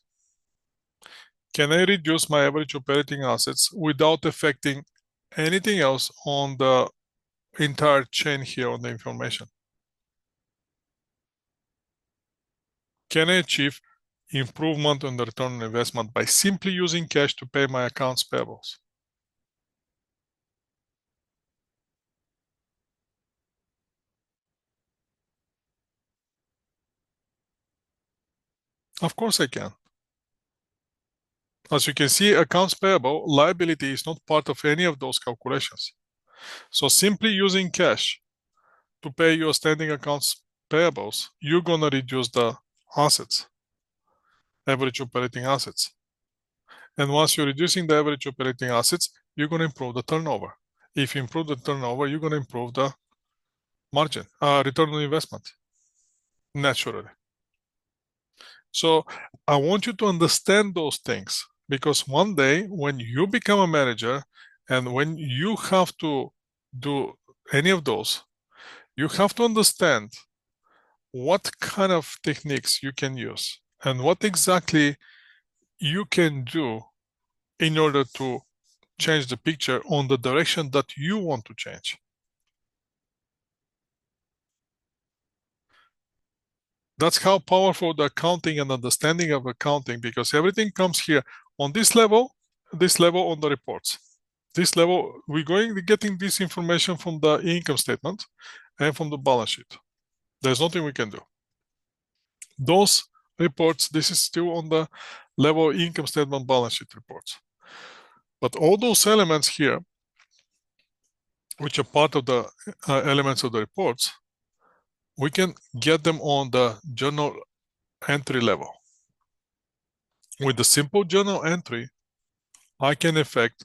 can I reduce my average operating assets without affecting anything else on the entire chain here on the information? Can I achieve improvement on the return on investment by simply using cash to pay my accounts payables? Of course I can. As you can see, accounts payable liability is not part of any of those calculations. So simply using cash to pay your standing accounts payables, you're gonna reduce the assets, average operating assets. And once you're reducing the average operating assets, you're gonna improve the turnover. If you improve the turnover, you're gonna improve the margin, return on investment, naturally. So I want you to understand those things, because one day when you become a manager and when you have to do any of those, you have to understand what kind of techniques you can use and what exactly you can do in order to change the picture on the direction that you want to change. That's how powerful the accounting and understanding of accounting, because everything comes here on this level on the reports. This level, we're getting this information from the income statement and from the balance sheet. There's nothing we can do. Those reports, this is still on the level income statement balance sheet reports. But all those elements here, which are part of the elements of the reports, we can get them on the journal entry level. With the simple journal entry, I can affect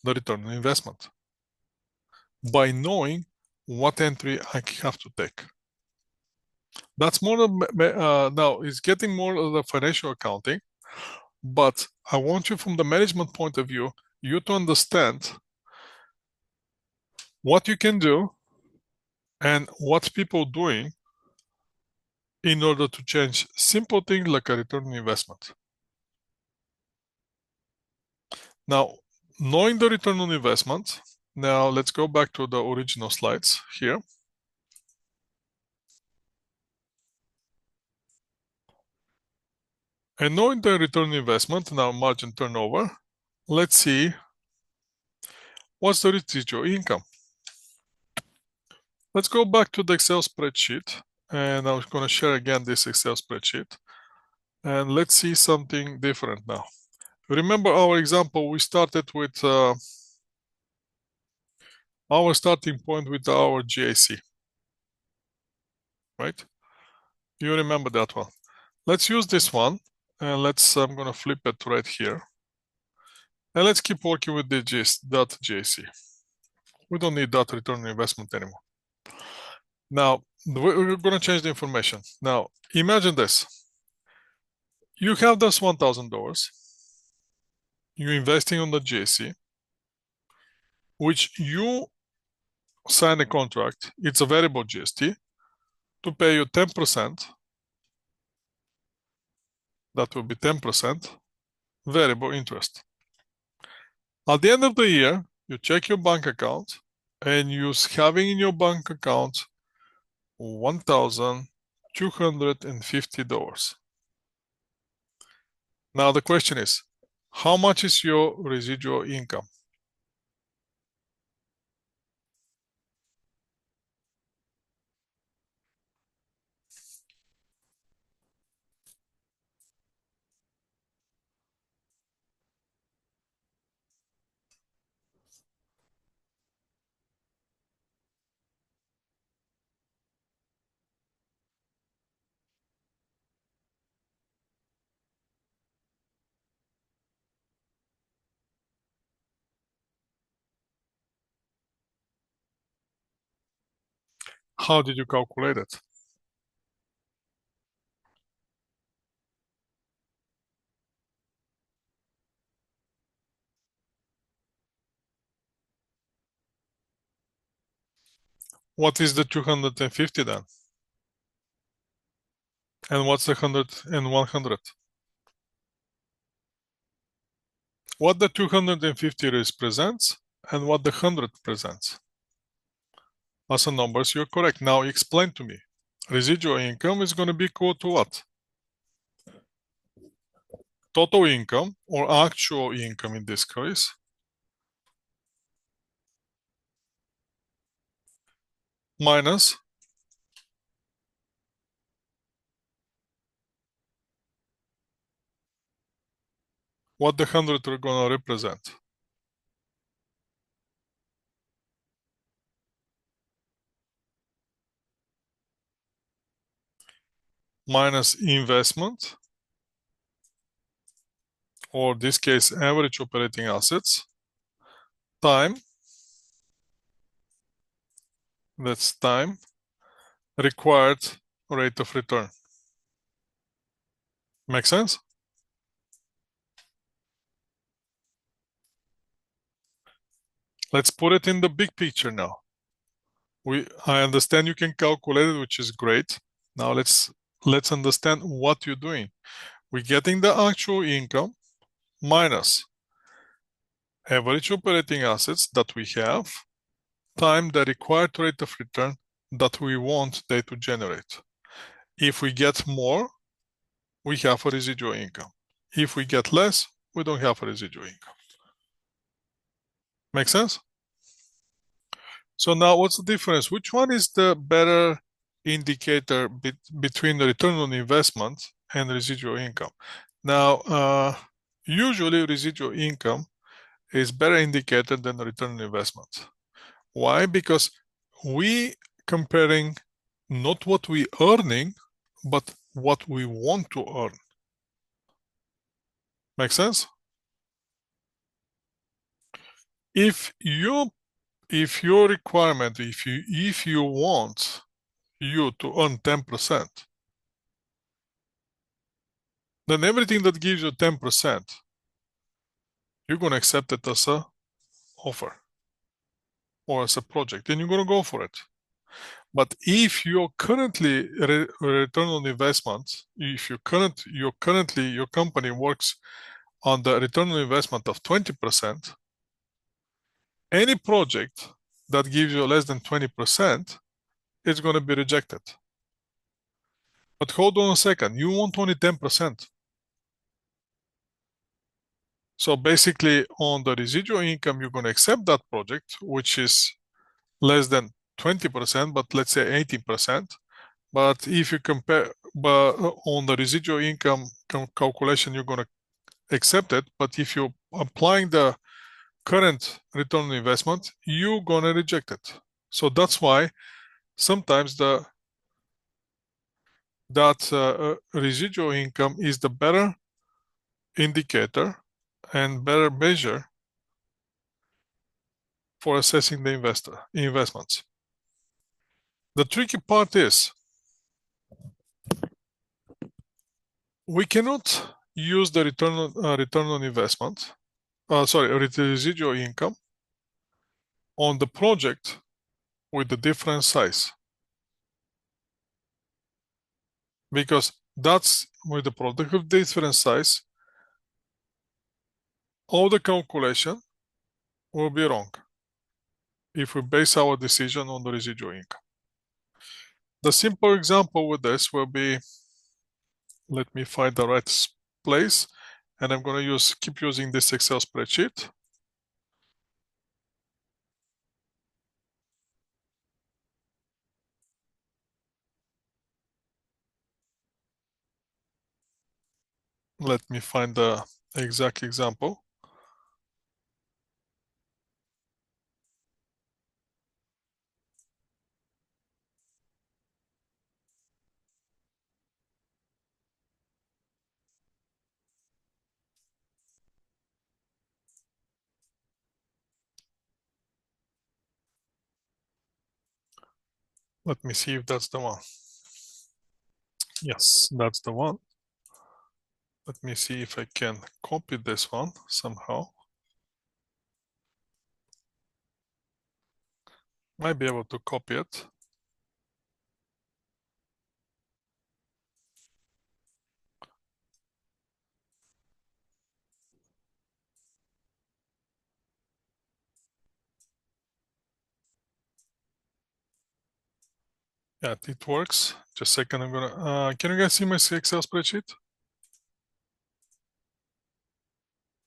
the return on investment by knowing what entry I have to take. That's more now it's getting more of the financial accounting, but I want you from the management point of view, you to understand what you can do and what people doing in order to change simple things like a return on investment. Now, knowing the return on investment, now let's go back to the original slides here. And knowing the return on investment, now margin turnover, let's see what's the residual income. Let's go back to the Excel spreadsheet, and I'm going to share again this Excel spreadsheet. And let's see something different now. Remember our example, we started with our starting point with our GAC, right? You remember that one. Let's use this one, and I'm going to flip it right here. And let's keep working with the GAC. We don't need that return on investment anymore. Now, we're going to change the information. Now, imagine this. You have this $1,000. You're investing on the GAC, which you sign a contract. It's a variable GST to pay you 10%. That will be 10% variable interest. At the end of the year, you check your bank account and you're having in your bank account $1,250. Now the question is, how much is your residual income? How did you calculate it? What is the 250 then? And what's the 100 and 100? What the 250 represents and what the 100 presents. As a numbers, you're correct. Now explain to me. Residual income is going to be equal to what? Total income, or actual income in this case, minus what the 100 are going to represent. Minus investment, or this case, average operating assets, time, that's time, required rate of return. Make sense? Let's put it in the big picture now. I understand you can calculate it, which is great. Now let's understand what you're doing. We're getting the actual income minus average operating assets that we have, time the required rate of return that we want they to generate. If we get more, we have a residual income. If we get less, we don't have a residual income. Make sense? So now what's the difference? Which one is the better indicator between the return on investment and residual income? Now, usually residual income is better indicator than the return on investment. Why? Because we comparing not what we earning, but what we want to earn. Make sense? If your requirement, if you want you to earn 10%, then everything that gives you 10%, you're going to accept it as a offer or as a project, and you're going to go for it. But if you're currently return on investment, if your company works on the return on investment of 20%, any project that gives you less than 20% is going to be rejected. But hold on a second, you want only 10%. So basically, on the residual income, you're going to accept that project, which is less than 20%, but let's say 18%. But if you compare, but on the residual income calculation, you're going to accept it. But if you're applying the current return on investment, you're going to reject it. So that's why sometimes that residual income is the better indicator and better measure for assessing the investments. The tricky part is we cannot use the return on investment, residual income on the project with the different size, because that's with the product of different size, all the calculation will be wrong if we base our decision on the residual income. The simple example with this will be, let me find the right place, and I'm going to keep using this Excel spreadsheet. Let me find the exact example. Let me see if that's the one. Yes, that's the one. Let me see if I can copy this one somehow. Might be able to copy it. Yeah, it works. Just a second, I'm gonna, can you guys see my Excel spreadsheet?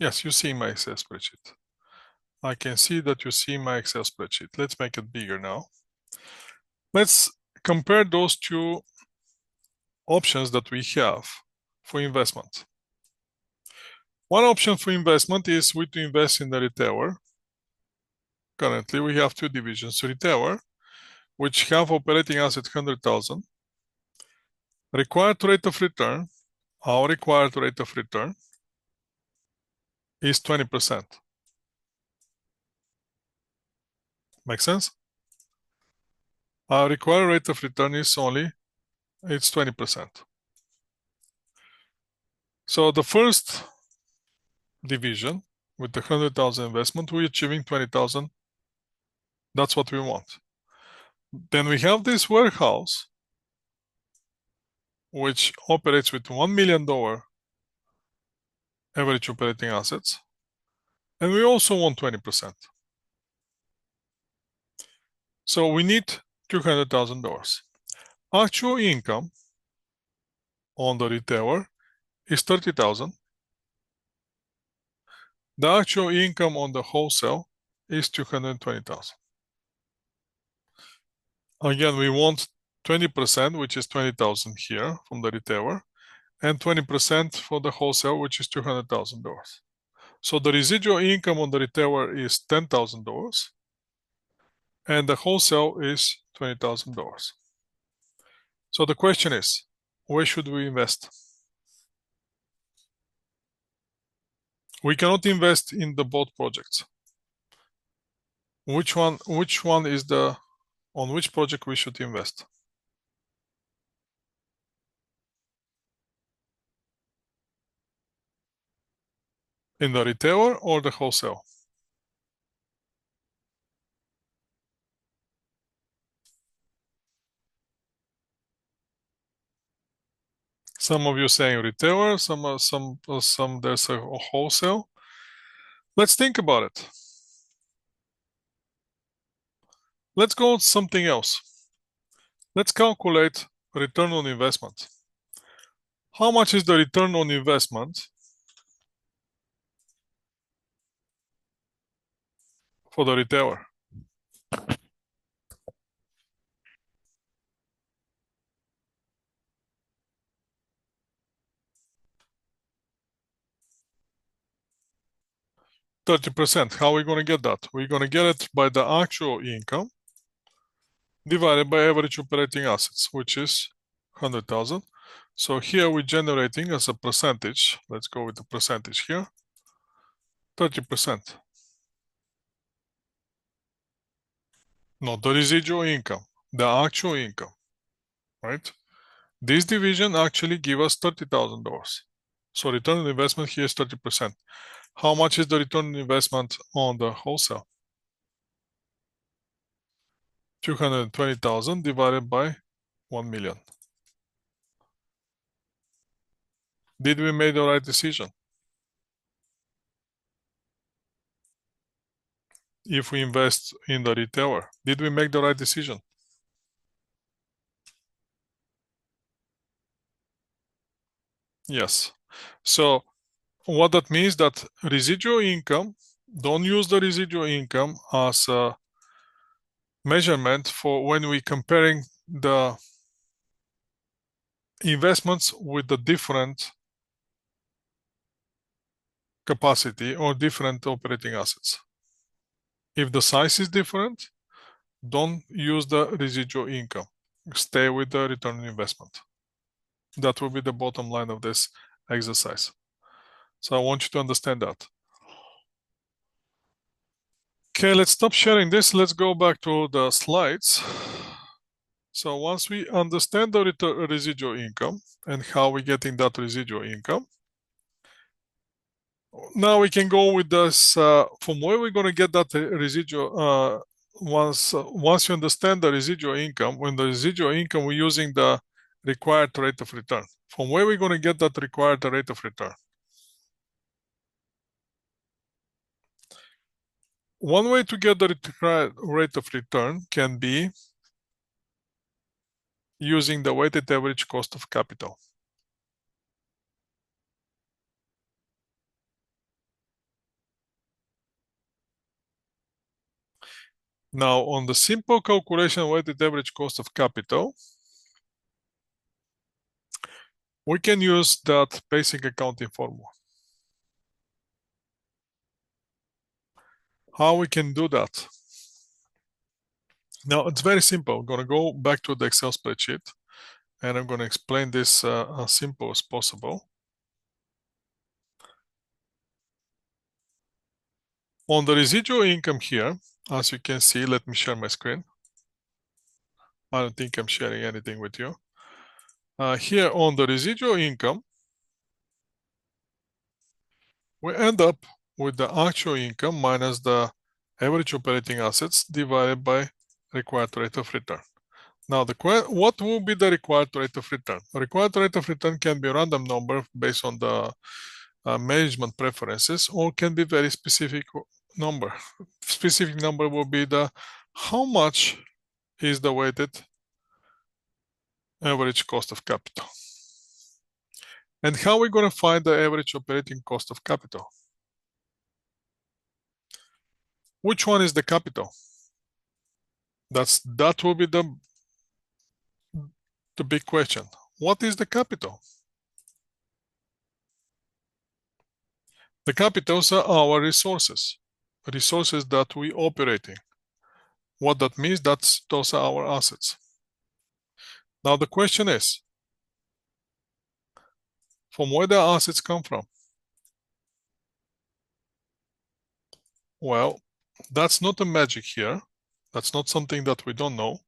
Yes, you see my Excel spreadsheet. I can see that you see my Excel spreadsheet. Let's make it bigger now. Let's compare those two options that we have for investment. One option for investment is we to invest in the retailer. Currently, we have two divisions, retailer, which have operating asset 100,000. Required rate of return, our required rate of return is 20%. Make sense? Our required rate of return is it's 20%. So the first division with the 100,000 investment, we're achieving 20,000. That's what we want. Then we have this warehouse, which operates with $1 million average operating assets. And we also want 20%. So we need $200,000. Actual income on the retailer is 30,000. The actual income on the wholesale is 220,000. Again, we want 20%, which is 20,000 here from the retailer, and 20% for the wholesale, which is $200,000. So the residual income on the retailer is $10,000, and the wholesale is $20,000. So the question is, where should we invest? We cannot invest in the both projects. Which one is on which project we should invest? In the retailer or the wholesale? Some of you saying retailer, some there's a wholesale. Let's think about it. Let's go on something else. Let's calculate return on investment. How much is the return on investment for the retailer? %. How are we going to get that? We're going to get it by the actual income divided by average operating assets, which is 100,000. So here we're generating as a percentage. Let's go with the percentage here. 30%. Not the residual income, the actual income, right? This division actually give us $30,000. So return on investment here is 30%. How much is the return on investment on the wholesale? 220,000 divided by 1 million. Did we make the right decision? If we invest in the retailer, did we make the right decision? Yes. So what that means that residual income, don't use the residual income as a measurement for when we comparing the investments with the different capacity or different operating assets. If the size is different, don't use the residual income. Stay with the return on investment. That will be the bottom line of this exercise. So I want you to understand that. Okay, let's stop sharing this. Let's go back to the slides. So once we understand the residual income and how we're getting that residual income, now we can go with this, from where we're going to get that residual, once you understand the residual income, when the residual income, we're using the required rate of return. From where we're going to get that required rate of return? One way to get the required rate of return can be using the weighted average cost of capital. Now, on the simple calculation weighted average cost of capital, we can use that basic accounting formula. How we can do that? Now, it's very simple. I'm going to go back to the Excel spreadsheet, and I'm going to explain this as simple as possible. On the residual income here, as you can see, let me share my screen. I don't think I'm sharing anything with you. Here on the residual income, we end up with the actual income minus the average operating assets divided by required rate of return. Now, what will be the required rate of return? The required rate of return can be a random number based on the management preferences, or can be very specific number. Specific number will be the how much is the weighted average cost of capital. And how are we going to find the average operating cost of capital? Which one is the capital? That will be the big question. What is the capital? The capitals are our resources that we operating. What that means, those are our assets. Now the question is, From where the assets come from? Well, that's not a magic here. That's not something that we don't know.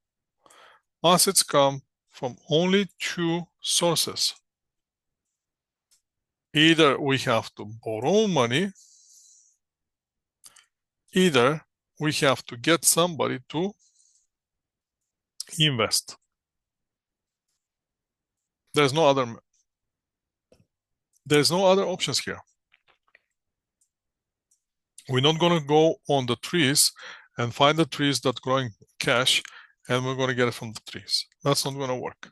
Assets come from only two sources. Either we have to borrow money, either we have to get somebody to invest. There's no other options here. We're not going to go on the trees and find the trees that growing cash and we're going to get it from the trees. That's not going to work.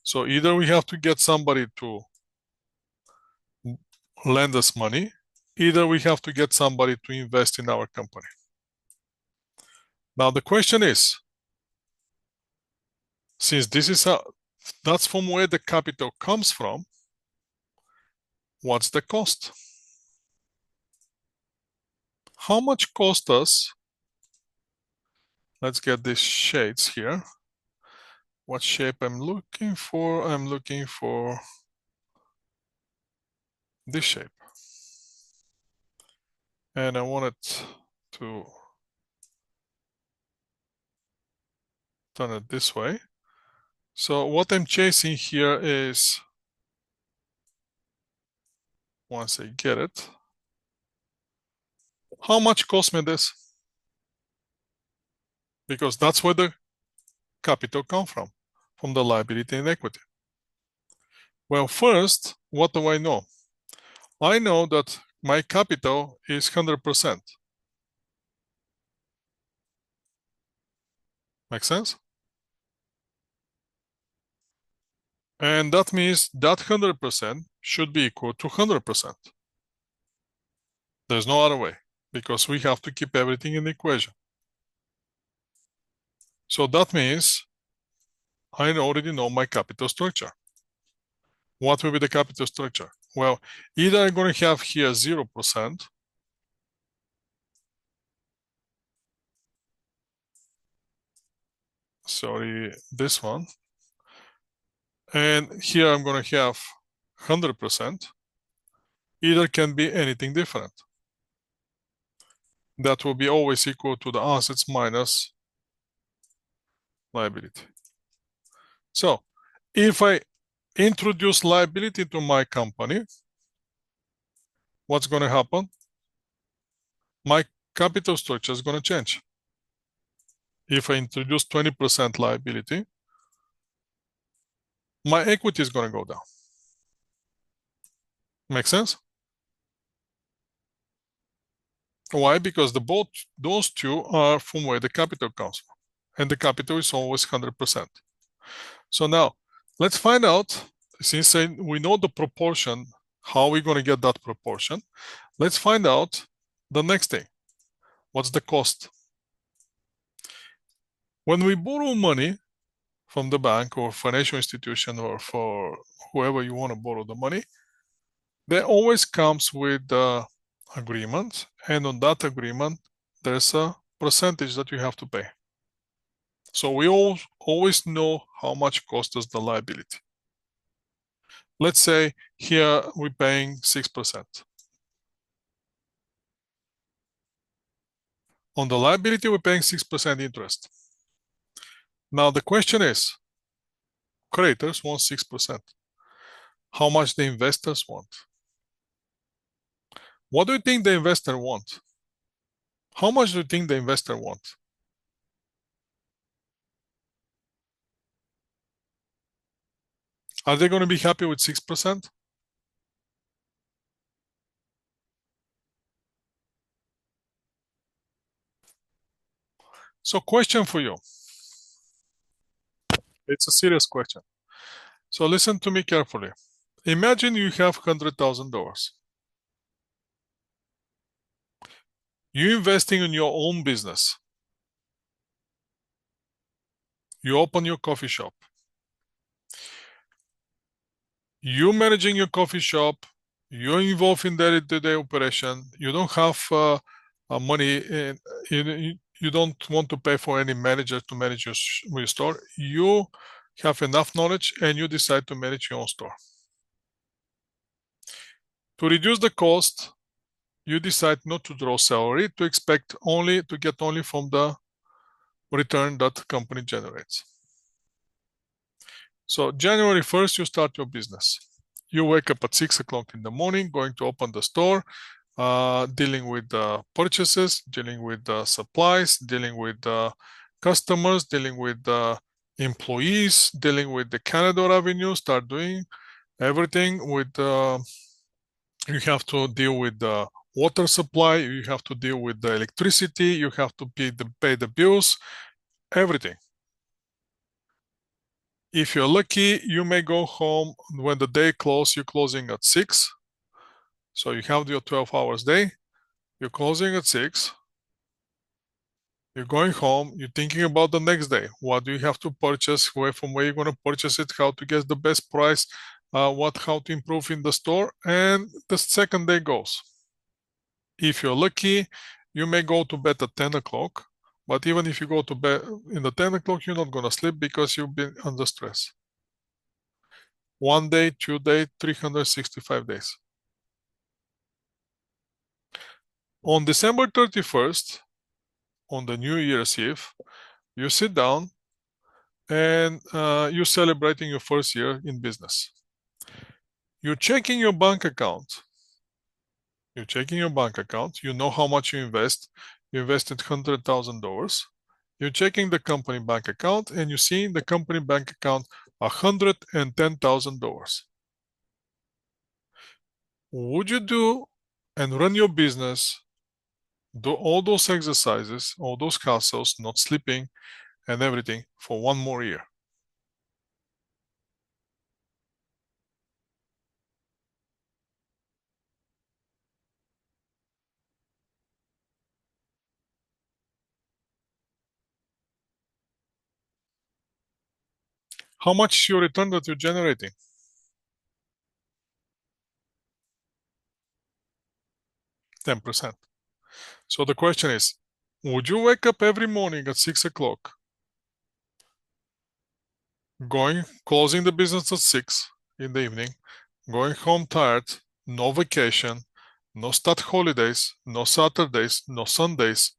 So either we have to get somebody to lend us money, either we have to get somebody to invest in our company. Now the question is, since that's from where the capital comes from, what's the cost? How much cost us? Let's get these shades here. What shape I'm looking for? I'm looking for this shape. And I want it to turn it this way. So what I'm chasing here is, once I get it, how much cost me this? Because that's where the capital comes from the liability and equity. Well, first, what do I know? I know that my capital is 100%. Make sense? And that means that 100% should be equal to 100%. There's no other way, because we have to keep everything in the equation. So that means I already know my capital structure. What will be the capital structure? Well, either I'm going to have here 0%, sorry, this one, and here I'm going to have 100%. Either can be anything different. That will be always equal to the assets minus liability. So if I introduce liability to my company, what's going to happen? My capital structure is going to change. If I introduce 20% liability, my equity is going to go down. Make sense? Why? Because those two are from where the capital comes from, and the capital is always 100%. So now let's find out, since we know the proportion, how we're going to get that proportion. Let's find out the next thing. What's the cost? When we borrow money from the bank or financial institution, or for whoever you want to borrow the money, there always comes with the agreement, and on that agreement there's a percentage that you have to pay. So we always know how much costs us the liability. Let's say here we're paying 6%. On the liability, we're paying 6% interest. Now the question is, creditors want 6%. How much the investors want? What do you think the investor want? How much do you think the investor want? Are they going to be happy with 6%? So question for you. It's a serious question. So listen to me carefully. Imagine you have $100,000. You're investing in your own business. You open your coffee shop. You're managing your coffee shop. You're involved in day-to-day operation. You don't have money. You don't want to pay for any manager to manage your store. You have enough knowledge and you decide to manage your own store. To reduce the cost, you decide not to draw salary, to get only from the return that the company generates. So January 1st, you start your business. You wake up at 6 o'clock in the morning, going to open the store, dealing with the purchases, dealing with the supplies, dealing with the customers, dealing with the employees, dealing with the Canada revenue, start doing everything with, you have to deal with the water supply, you have to deal with the electricity, you have to pay the bills, everything. If you're lucky, you may go home when the day closes, you're closing at 6. So you have your 12 hours day, you're closing at 6, you're going home, you're thinking about the next day. What do you have to purchase, from where you're going to purchase it, how to get the best price, how to improve in the store, and the second day goes. If you're lucky, you may go to bed at 10 o'clock, but even if you go to bed in the 10 o'clock, you're not going to sleep because you've been under stress. 1 day, 2 days, 365 days. On December 31st, on the New Year's Eve, you sit down and you're celebrating your first year in business. You're checking your bank account. You're checking your bank account. You know how much you invest. You invested $100,000. You're checking the company bank account and you see in the company bank account $110,000. Would you do and run your business, do all those exercises, all those hustles, not sleeping and everything for one more year? How much is your return that you're generating? 10%. So the question is, would you wake up every morning at 6 o'clock, closing the business at 6 in the evening, going home tired, no vacation, no start holidays, no Saturdays, no Sundays,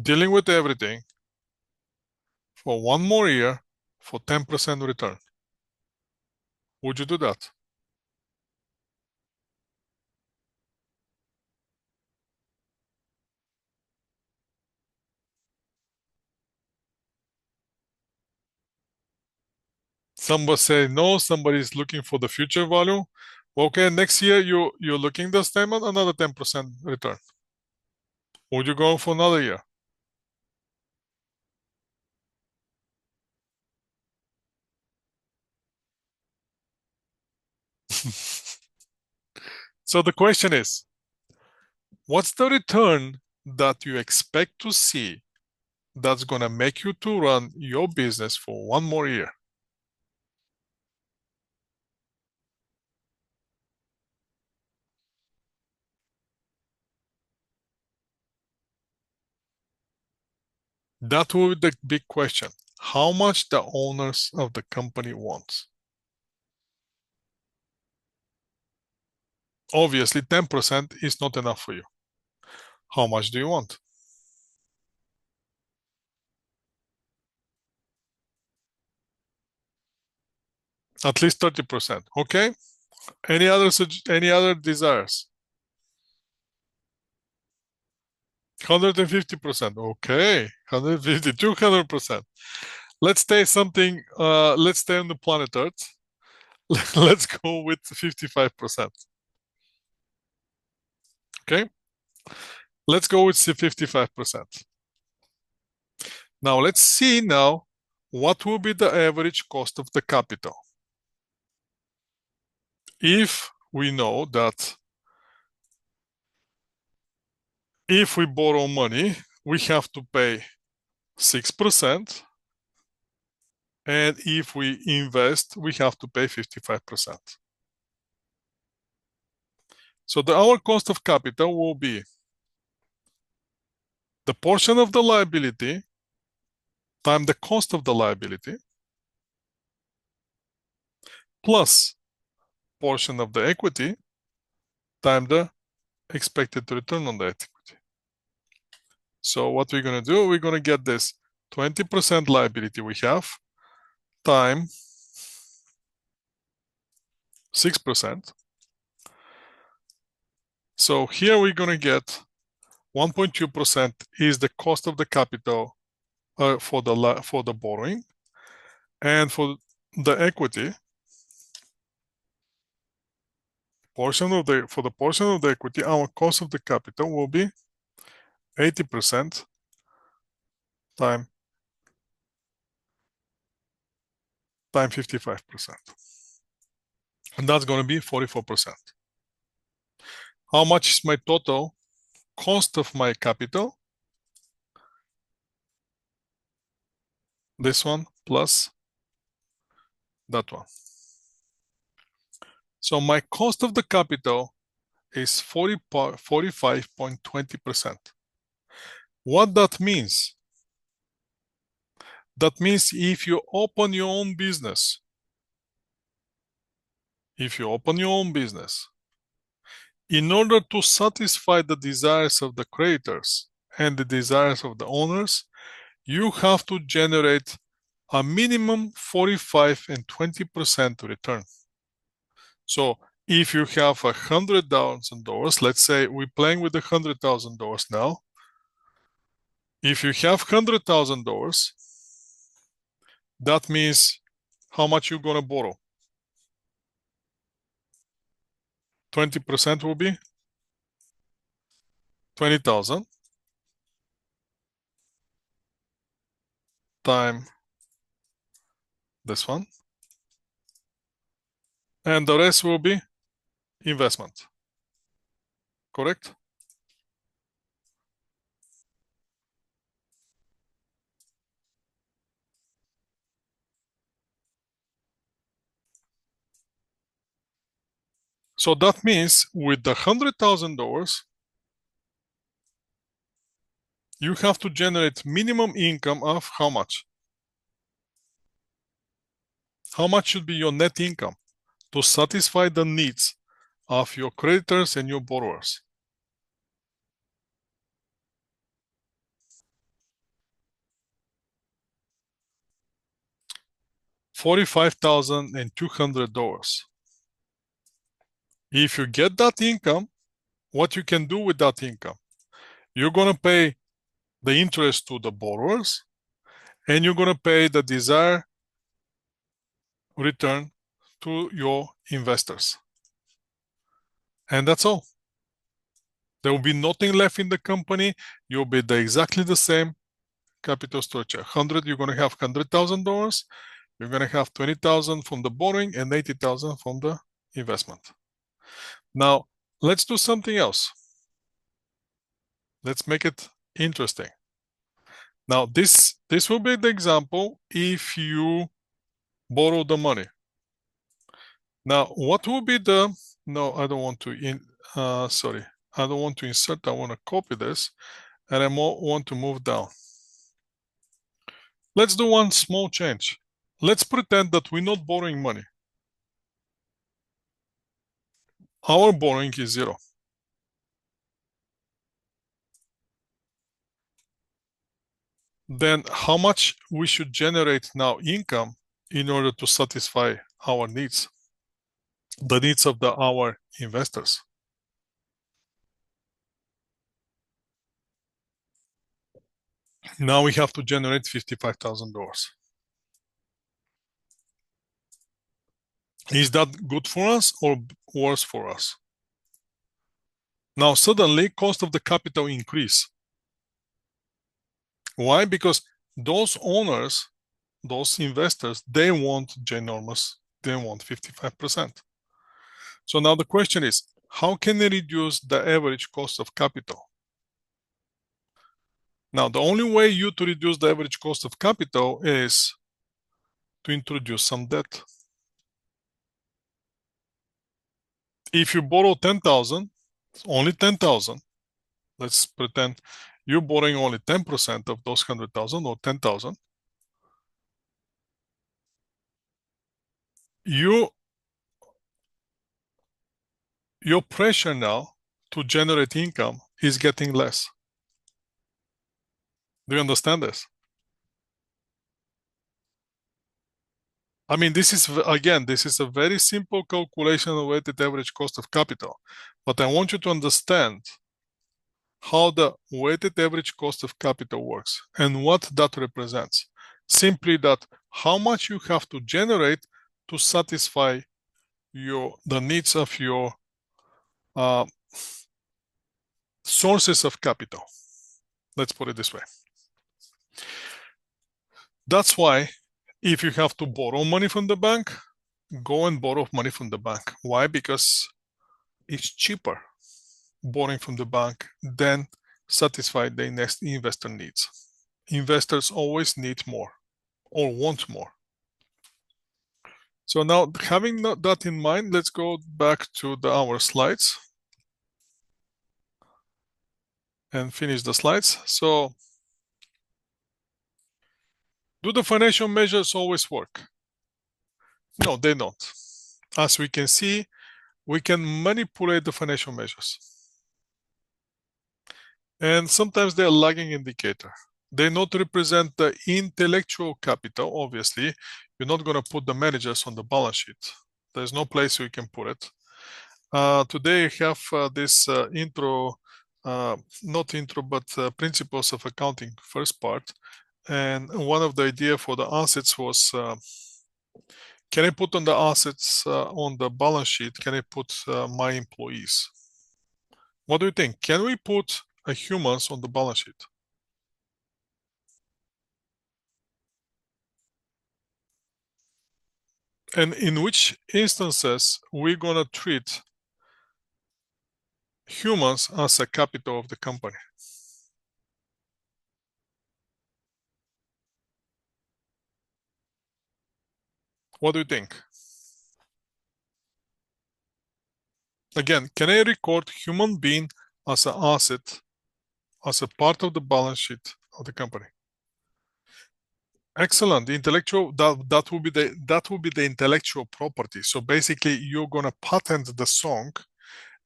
dealing with everything for one more year for 10% return? Would you do that? Somebody say no, somebody is looking for the future value. Okay, next year you're looking the same at another 10% return. Would you go for another year? So the question is, what's the return that you expect to see that's going to make you to run your business for one more year? That will be the big question. How much the owners of the company wants? Obviously, 10% is not enough for you. How much do you want? At least 30%. Okay. Any other desires? 150%. Okay. 150, 200%. Let's stay on the planet Earth. Let's go with 55%. Okay. Let's go with 55%. Now let's see what will be the average cost of the capital. If we know that if we borrow money, we have to pay 6%, and if we invest, we have to pay 55%. So our cost of capital will be the portion of the liability times the cost of the liability plus portion of the equity times the expected return on the equity. So what we're going to do, we're going to get this 20% liability we have times 6%. So here we're going to get 1.2% is the cost of the capital for the borrowing, and for the equity portion of the portion of the equity, our cost of the capital will be 80% times 55%, and that's going to be 44%. How much is my total cost of my capital? This one plus that one. So my cost of the capital is 45.20%. What that means? That means if you open your own business, in order to satisfy the desires of the creditors and the desires of the owners, you have to generate a minimum 45 and 20% return. So if you have $100,000, let's say we're playing with the $100,000 now. If you have $100,000, that means how much you're going to borrow? 20% will be 20,000 times this one, and the rest will be investment. Correct? So that means with the $100,000, you have to generate minimum income of how much? How much should be your net income to satisfy the needs of your creditors and your borrowers? $45,200. If you get that income, what you can do with that income? You're going to pay the interest to the borrowers, and you're going to pay the desired return to your investors. And that's all. There will be nothing left in the company. You'll be exactly the same capital structure. You're going to have $100,000. You're going to have 20,000 from the borrowing and 80,000 from the investment. Now, let's do something else. Let's make it interesting. Now, this will be the example if you borrow the money. Now, what will be the, no, I don't want to, sorry, I don't want to insert, I want to copy this, and I want to move down. Let's do one small change. Let's pretend that we're not borrowing money. Our borrowing is 0. Then how much we should generate now income in order to satisfy our needs, the needs of our investors? Now we have to generate $55,000. Is that good for us or worse for us? Now suddenly cost of the capital increase. Why? Because those owners, those investors, they want ginormous, they want 55%. So now the question is, how can they reduce the average cost of capital? Now, the only way you to reduce the average cost of capital is to introduce some debt. If you borrow 10,000, only 10,000, let's pretend you're borrowing only 10% of those 100,000 or 10,000, you your pressure now to generate income is getting less. Do you understand this? I mean, this is a very simple calculation of weighted average cost of capital, but I want you to understand how the weighted average cost of capital works and what that represents. Simply that how much you have to generate to satisfy the needs of your uh, sources of capital. Let's put it this way. That's why if you have to borrow money from the bank, go and borrow money from the bank. Why? Because it's cheaper borrowing from the bank than satisfy the investor needs. Investors always need more or want more. So now, having that in mind, let's go back to our slides and finish the slides. So, do the financial measures always work? No, they don't. As we can see, we can manipulate the financial measures. And sometimes they're lagging indicator. They not represent the intellectual capital, obviously. You're not going to put the managers on the balance sheet. There's no place we can put it. Today I have this intro, not intro, but principles of accounting first part. And one of the idea for the assets was, can I put on the assets on the balance sheet, can I put my employees? What do you think? Can we put humans on the balance sheet? And in which instances we're gonna treat humans as a capital of the company? What do you think? Again, can I record human being as an asset, as a part of the balance sheet of the company? Excellent. The intellectual that will be the intellectual property. So basically, you're gonna patent the song,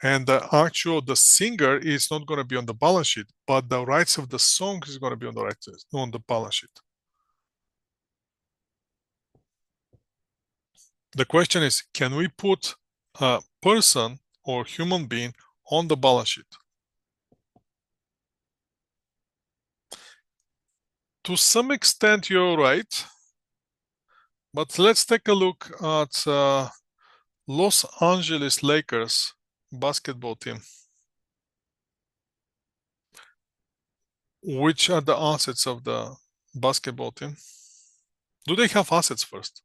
and the singer is not gonna be on the balance sheet, but the rights of the song is gonna be on the balance sheet. The question is, can we put a person or human being on the balance sheet? To some extent, you're right, but let's take a look at Los Angeles Lakers basketball team. Which are the assets of the basketball team? Do they have assets first?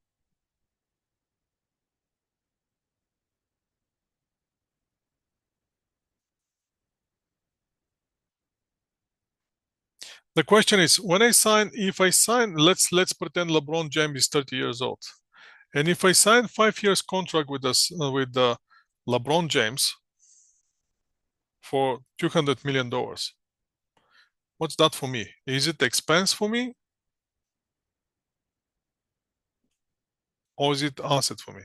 The question is, if I sign, let's pretend LeBron James is 30 years old, and if I sign 5 years contract with LeBron James for $200 million, what's that for me? Is it expense for me, or is it asset for me?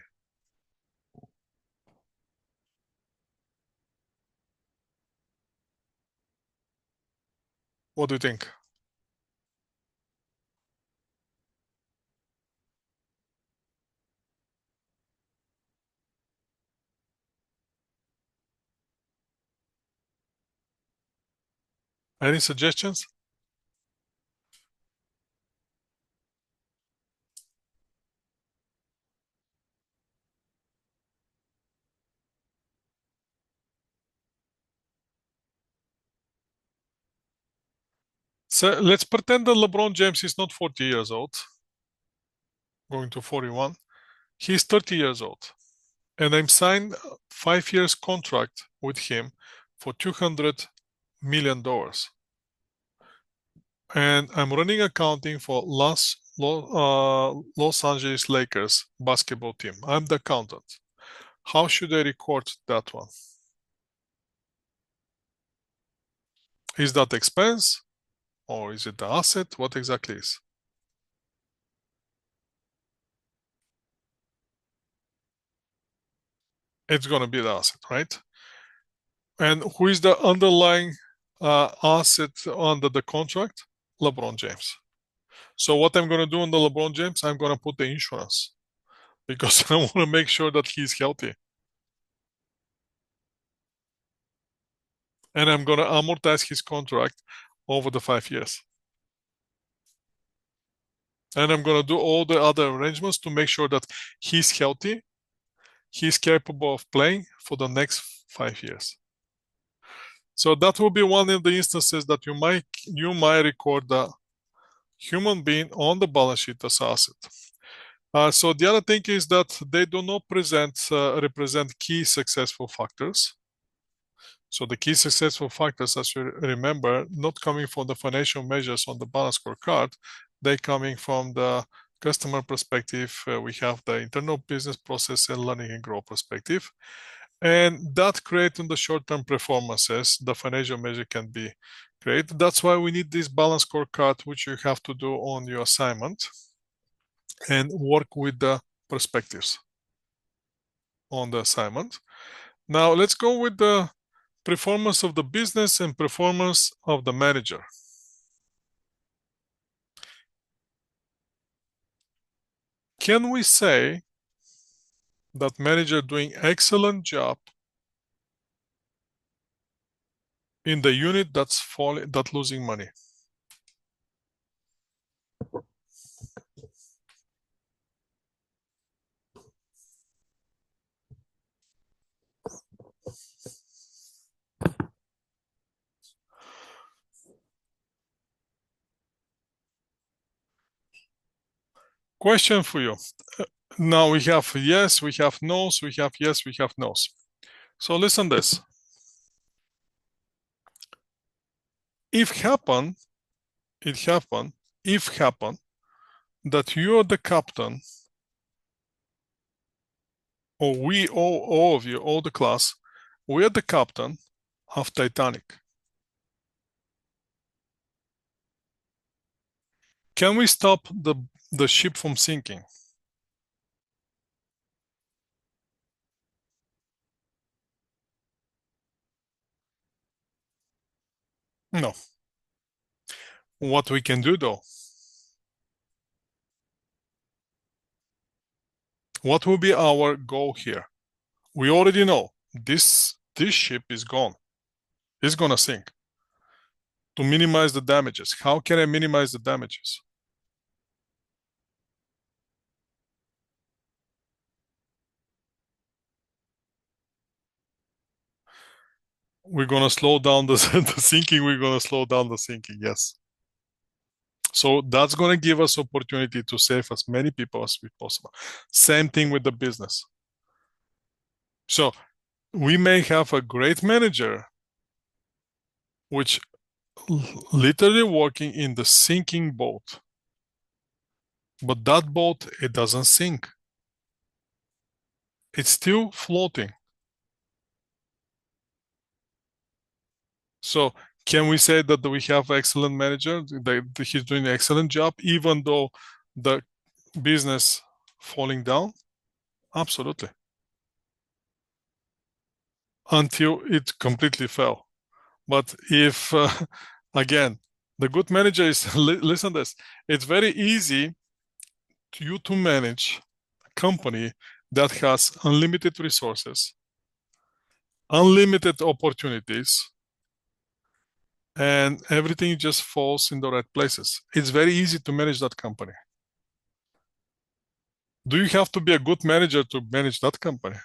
What do you think? Any suggestions? So let's pretend that LeBron James is not 40 years old, going to 41. He's 30 years old. And I'm signed 5 years contract with him for $200 million. And I'm running accounting for Los Angeles Lakers basketball team. I'm the accountant. How should I record that one? Is that expense or is it the asset? What exactly is? It's going to be the asset, right? And who is the underlying asset under the contract? LeBron James. So what I'm going to do on the LeBron James, I'm going to put the insurance because I want to make sure that he's healthy. And I'm going to amortize his contract over the 5 years. And I'm going to do all the other arrangements to make sure that he's healthy, he's capable of playing for the next 5 years. So that will be one of the instances that you might record the human being on the balance sheet as asset. So the other thing is that they do not represent key successful factors. So the key successful factors, as you remember, not coming from the financial measures on the balance scorecard, they coming from the customer perspective. We have the internal business process and learning and grow perspective. And that creating the short-term performances, the financial measure can be created. That's why we need this balance scorecard, which you have to do on your assignment and work with the perspectives on the assignment. Now let's go with the performance of the business and performance of the manager. Can we say that manager doing excellent job in the unit that's losing money? Question for you. Now we have yes, we have no's, we have yes, we have no's. So listen this. If happen that you're the captain, or we all of you, all the class, we're the captain of Titanic. Can we stop the ship from sinking? No. What we can do though? What will be our goal here? We already know this ship is gone. It's gonna sink. To minimize the damages. How can I minimize the damages? We're gonna slow down the sinking. We're gonna slow down the sinking. Yes. So that's gonna give us opportunity to save as many people as possible. Same thing with the business. So we may have a great manager, which literally working in the sinking boat, but that boat, it doesn't sink. It's still floating. So can we say that we have an excellent manager, that he's doing an excellent job, even though the business falling down? Absolutely. Until it completely fell. But if, again, the good manager is, listen to this, it's very easy to manage a company that has unlimited resources, unlimited opportunities, and everything just falls in the right places. It's very easy to manage that company. Do you have to be a good manager to manage that company?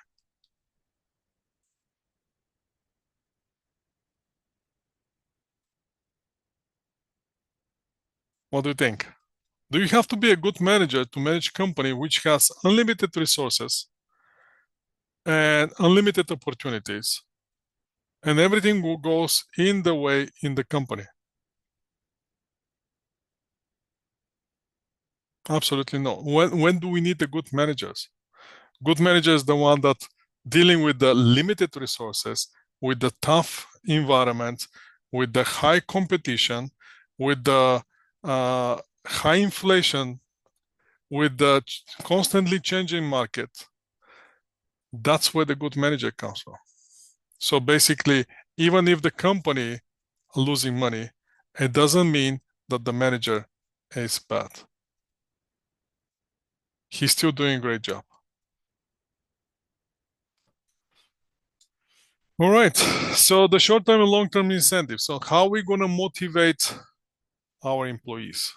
What do you think? Do you have to be a good manager to manage a company which has unlimited resources and unlimited opportunities, and everything goes in the way in the company? Absolutely no. When do we need the good managers? Good manager is the one that dealing with the limited resources, with the tough environment, with the high competition, with the high inflation, with the constantly changing market. That's where the good manager comes from. So basically, Even if the company losing money, it doesn't mean that the manager is bad. He's still doing a great job. All right, so the short-term and long-term incentives. So how are we going to motivate our employees?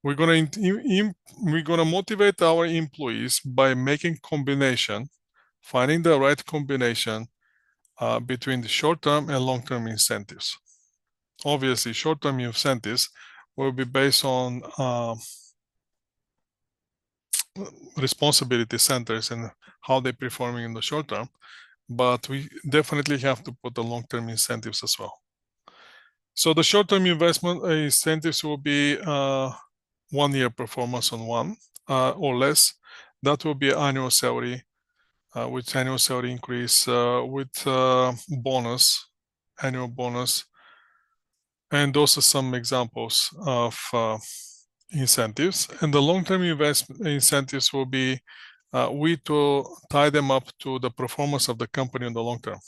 We're going to motivate our employees by making combination, finding the right combination between the short-term and long-term incentives. Obviously, short-term incentives will be based on responsibility centers and how they're performing in the short term, but we definitely have to put the long-term incentives as well. So the short-term investment incentives will be 1 year performance on one or less. That will be annual salary, with annual salary increase, with bonus, annual bonus. And those are some examples of incentives. And the long-term investment incentives will be we to tie them up to the performance of the company in the long term.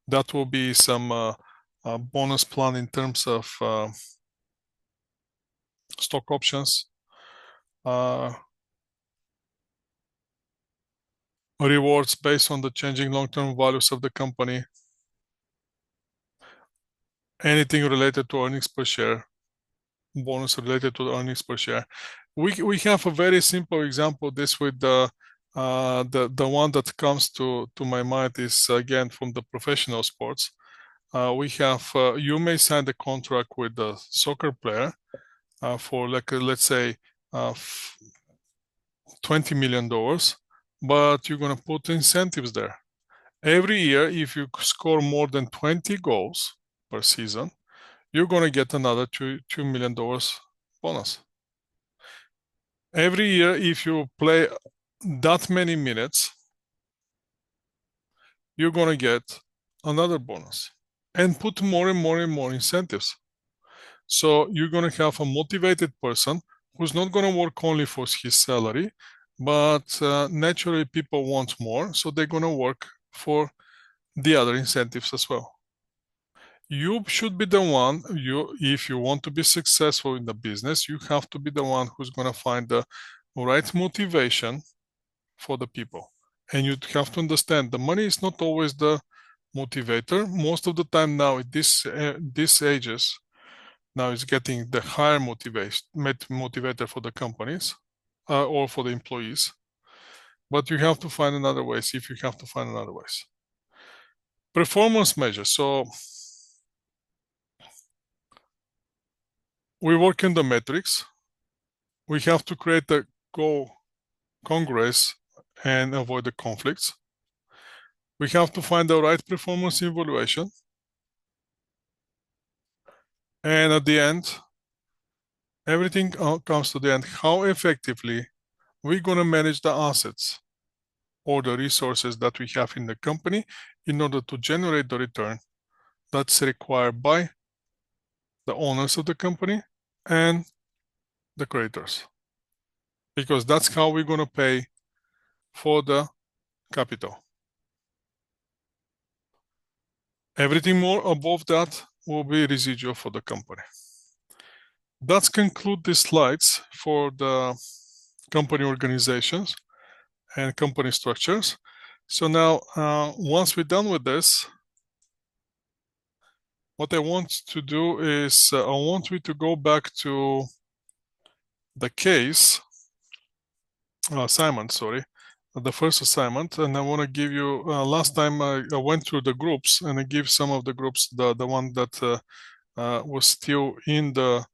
That will be some bonus plan in terms of stock options, rewards based on the changing long-term values of the company, anything related to earnings per share, bonus related to the earnings per share. We have a very simple example. This with the one that comes to my mind is again from the professional sports. We have you may sign the contract with the soccer player for like let's say $20 million, but you're gonna put incentives there. Every year, if you score more than 20 goals per season, you're gonna get another $2 million bonus. Every year, if you play that many minutes, you're gonna get another bonus, and put more and more and more incentives. So you're gonna have a motivated person who's not gonna work only for his salary, but naturally people want more, so they're gonna work for the other incentives as well. You should be the one, if you want to be successful in the business, you have to be the one who's gonna find the right motivation for the people. And you have to understand the money is not always the motivator. Most of the time now at this ages, now it's getting the higher motivator for the companies or for the employees. But you have to find another ways if you have to find another ways. Performance measures. So we work in the metrics. We have to create a goal congress and avoid the conflicts. We have to find the right performance evaluation. And at the end, everything comes to the end. How effectively we're going to manage the assets or the resources that we have in the company in order to generate the return that's required by the owners of the company and the creditors. Because that's how we're going to pay for the capital. Everything more above that will be residual for the company. That's conclude the slides for the company organizations and company structures. So now, once we're done with this, what I want to do is I want you to go back to the case assignment, sorry, the first assignment, and I want to give you, last time I went through the groups and I give some of the groups, the one that was still in the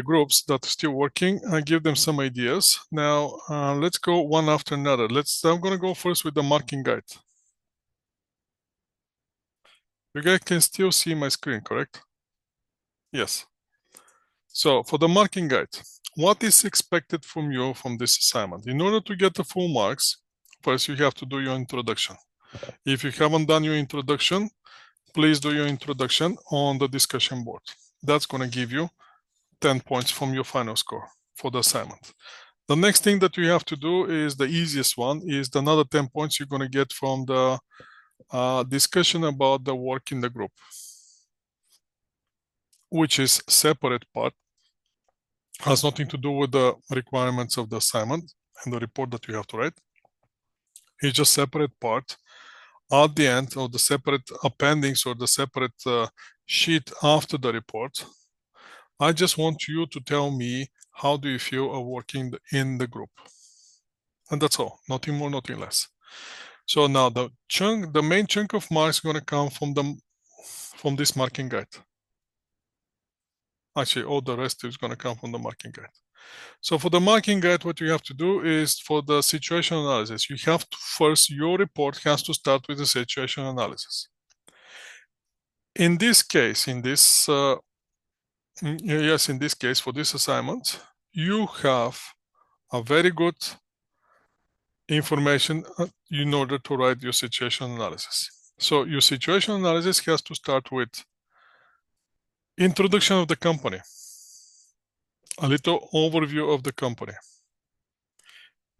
groups that are still working. I give them some ideas. Now, let's go one after another. I'm going to go first with the marking guide. You guys can still see my screen, correct? Yes. So for the marking guide, what is expected from you from this assignment? In order to get the full marks, first you have to do your introduction. If you haven't done your introduction, please do your introduction on the discussion board. That's going to give you 10 points from your final score for the assignment. The next thing that you have to do is the easiest one, is another 10 points you're going to get from the discussion about the work in the group, which is separate part, has nothing to do with the requirements of the assignment and the report that you have to write. It's just separate part at the end of the separate appendix or the separate sheet after the report. I just want you to tell me how do you feel of working in the group. And that's all, nothing more, nothing less. So now the main chunk of marks is going to come from this marking guide. Actually, all the rest is going to come from the marking guide. So for the marking guide, what you have to do is for the situation analysis, you have to first, your report has to start with the situation analysis. In this case, in this case, for this assignment, you have a very good information in order to write your situation analysis. So your situation analysis has to start with introduction of the company, a little overview of the company,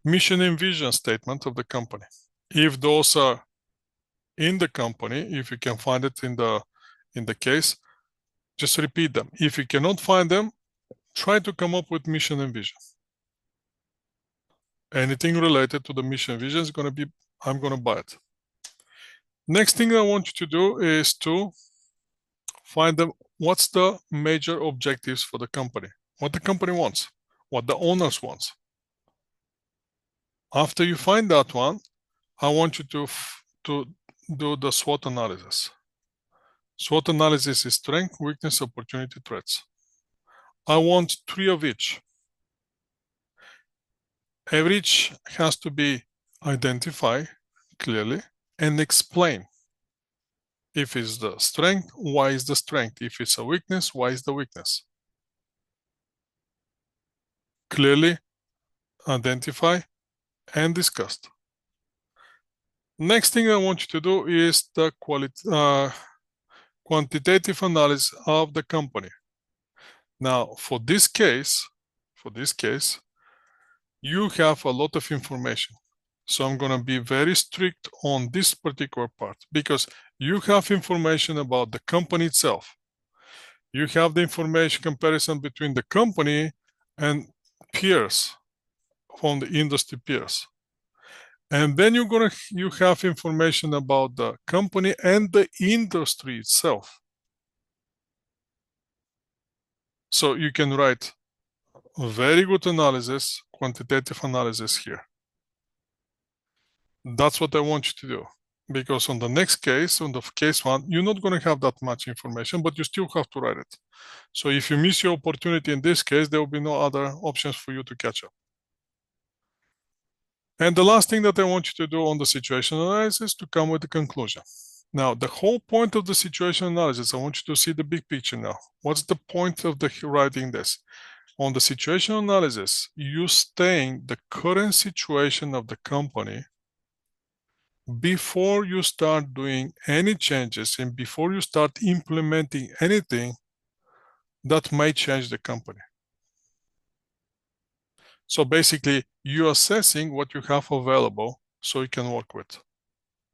mission and vision statement of the company. If those are in the company, if you can find it in the case, just repeat them. If you cannot find them, try to come up with mission and vision. Anything related to the mission and vision is going to be, I'm going to buy it. Next thing I want you to do is to find them. What's the major objectives for the company? What the company wants, what the owners want. After you find that one, I want you to do the SWOT analysis. SWOT analysis is strength, weakness, opportunity, threats. I want 3 of each. Each has to be identified clearly and explain. If it's the strength, why is the strength? If it's a weakness, why is the weakness? Clearly identify and discussed. Next thing I want you to do is the quantitative analysis of the company. Now, for this case, you have a lot of information. So I'm going to be very strict on this particular part because you have information about the company itself. You have the information comparison between the company and peers from the industry peers. And then you have information about the company and the industry itself. So you can write a very good analysis, quantitative analysis here. That's what I want you to do. Because on the next case, on the case 1, you're not going to have that much information, but you still have to write it. So if you miss your opportunity in this case, there will be no other options for you to catch up. And the last thing that I want you to do on the situation analysis is to come with a conclusion. Now, the whole point of the situation analysis, I want you to see the big picture now. What's the point of writing this? On the situation analysis, you state the current situation of the company before you start doing any changes and before you start implementing anything that might change the company. So basically, you're assessing what you have available so you can work with.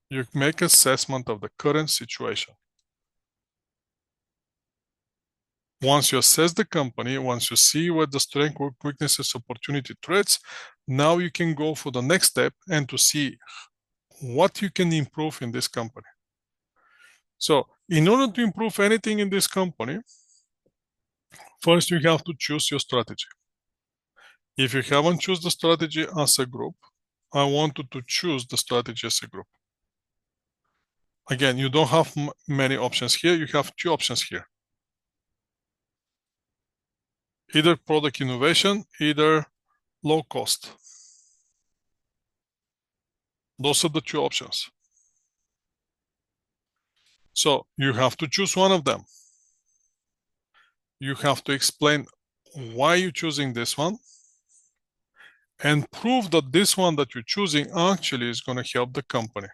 You make assessment of the current situation. Once you assess the company, once you see what the strength, weaknesses, opportunity, threats, now you can go for the next step and to see what you can improve in this company. So in order to improve anything in this company, first you have to choose your strategy. If you haven't chosen the strategy as a group, I want you to choose the strategy as a group. Again, you don't have many options here. You have 2 options here. Either product innovation, either low cost. Those are the 2 options. So you have to choose one of them. You have to explain why you're choosing this one and prove that this one that you're choosing actually is going to help the company.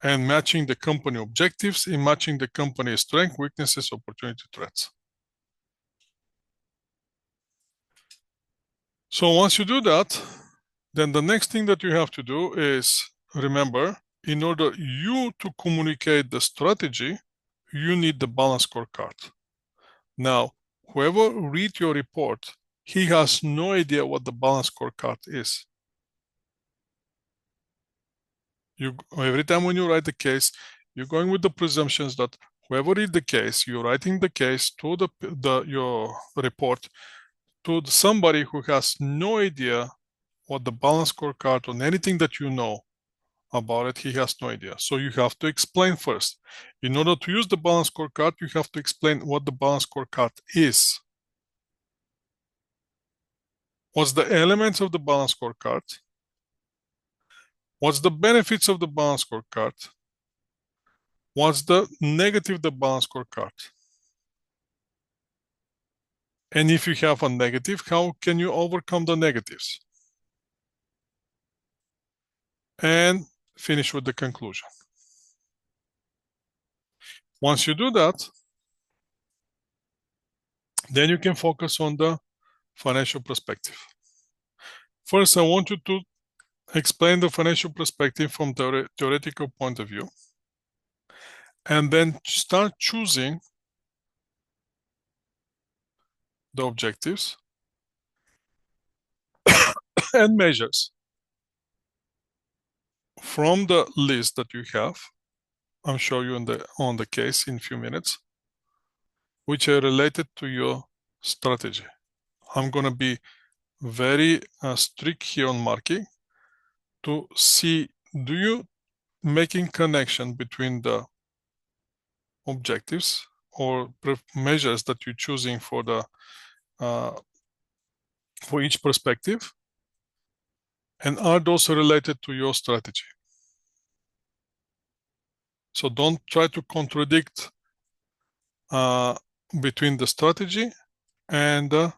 And matching the company objectives and matching the company's strength, weaknesses, opportunity, threats. So once you do that, then the next thing that you have to do is remember in order you to communicate the strategy, you need the balance scorecard. Now, whoever read your report, he has no idea what the balance scorecard is. Every time when you write the case, you're going with the presumptions that whoever read the case, you're writing the case to your report to somebody who has no idea what the balance scorecard or anything that you know about it, he has no idea. So you have to explain first. In order to use the balance scorecard, you have to explain what the balance scorecard is. What's the elements of the balance scorecard? What's the benefits of the balance scorecard? What's the negative of the balance scorecard? And if you have a negative, how can you overcome the negatives? And finish with the conclusion. Once you do that, then you can focus on the financial perspective. First, I want you to explain the financial perspective from the theoretical point of view, and then start choosing the objectives and measures from the list that you have. I'll show you on the case in a few minutes, which are related to your strategy. I'm going to be very strict here on marking to see, do you making connection between the objectives or measures that you're choosing for each perspective, and are those related to your strategy? So don't try to contradict between the strategy and the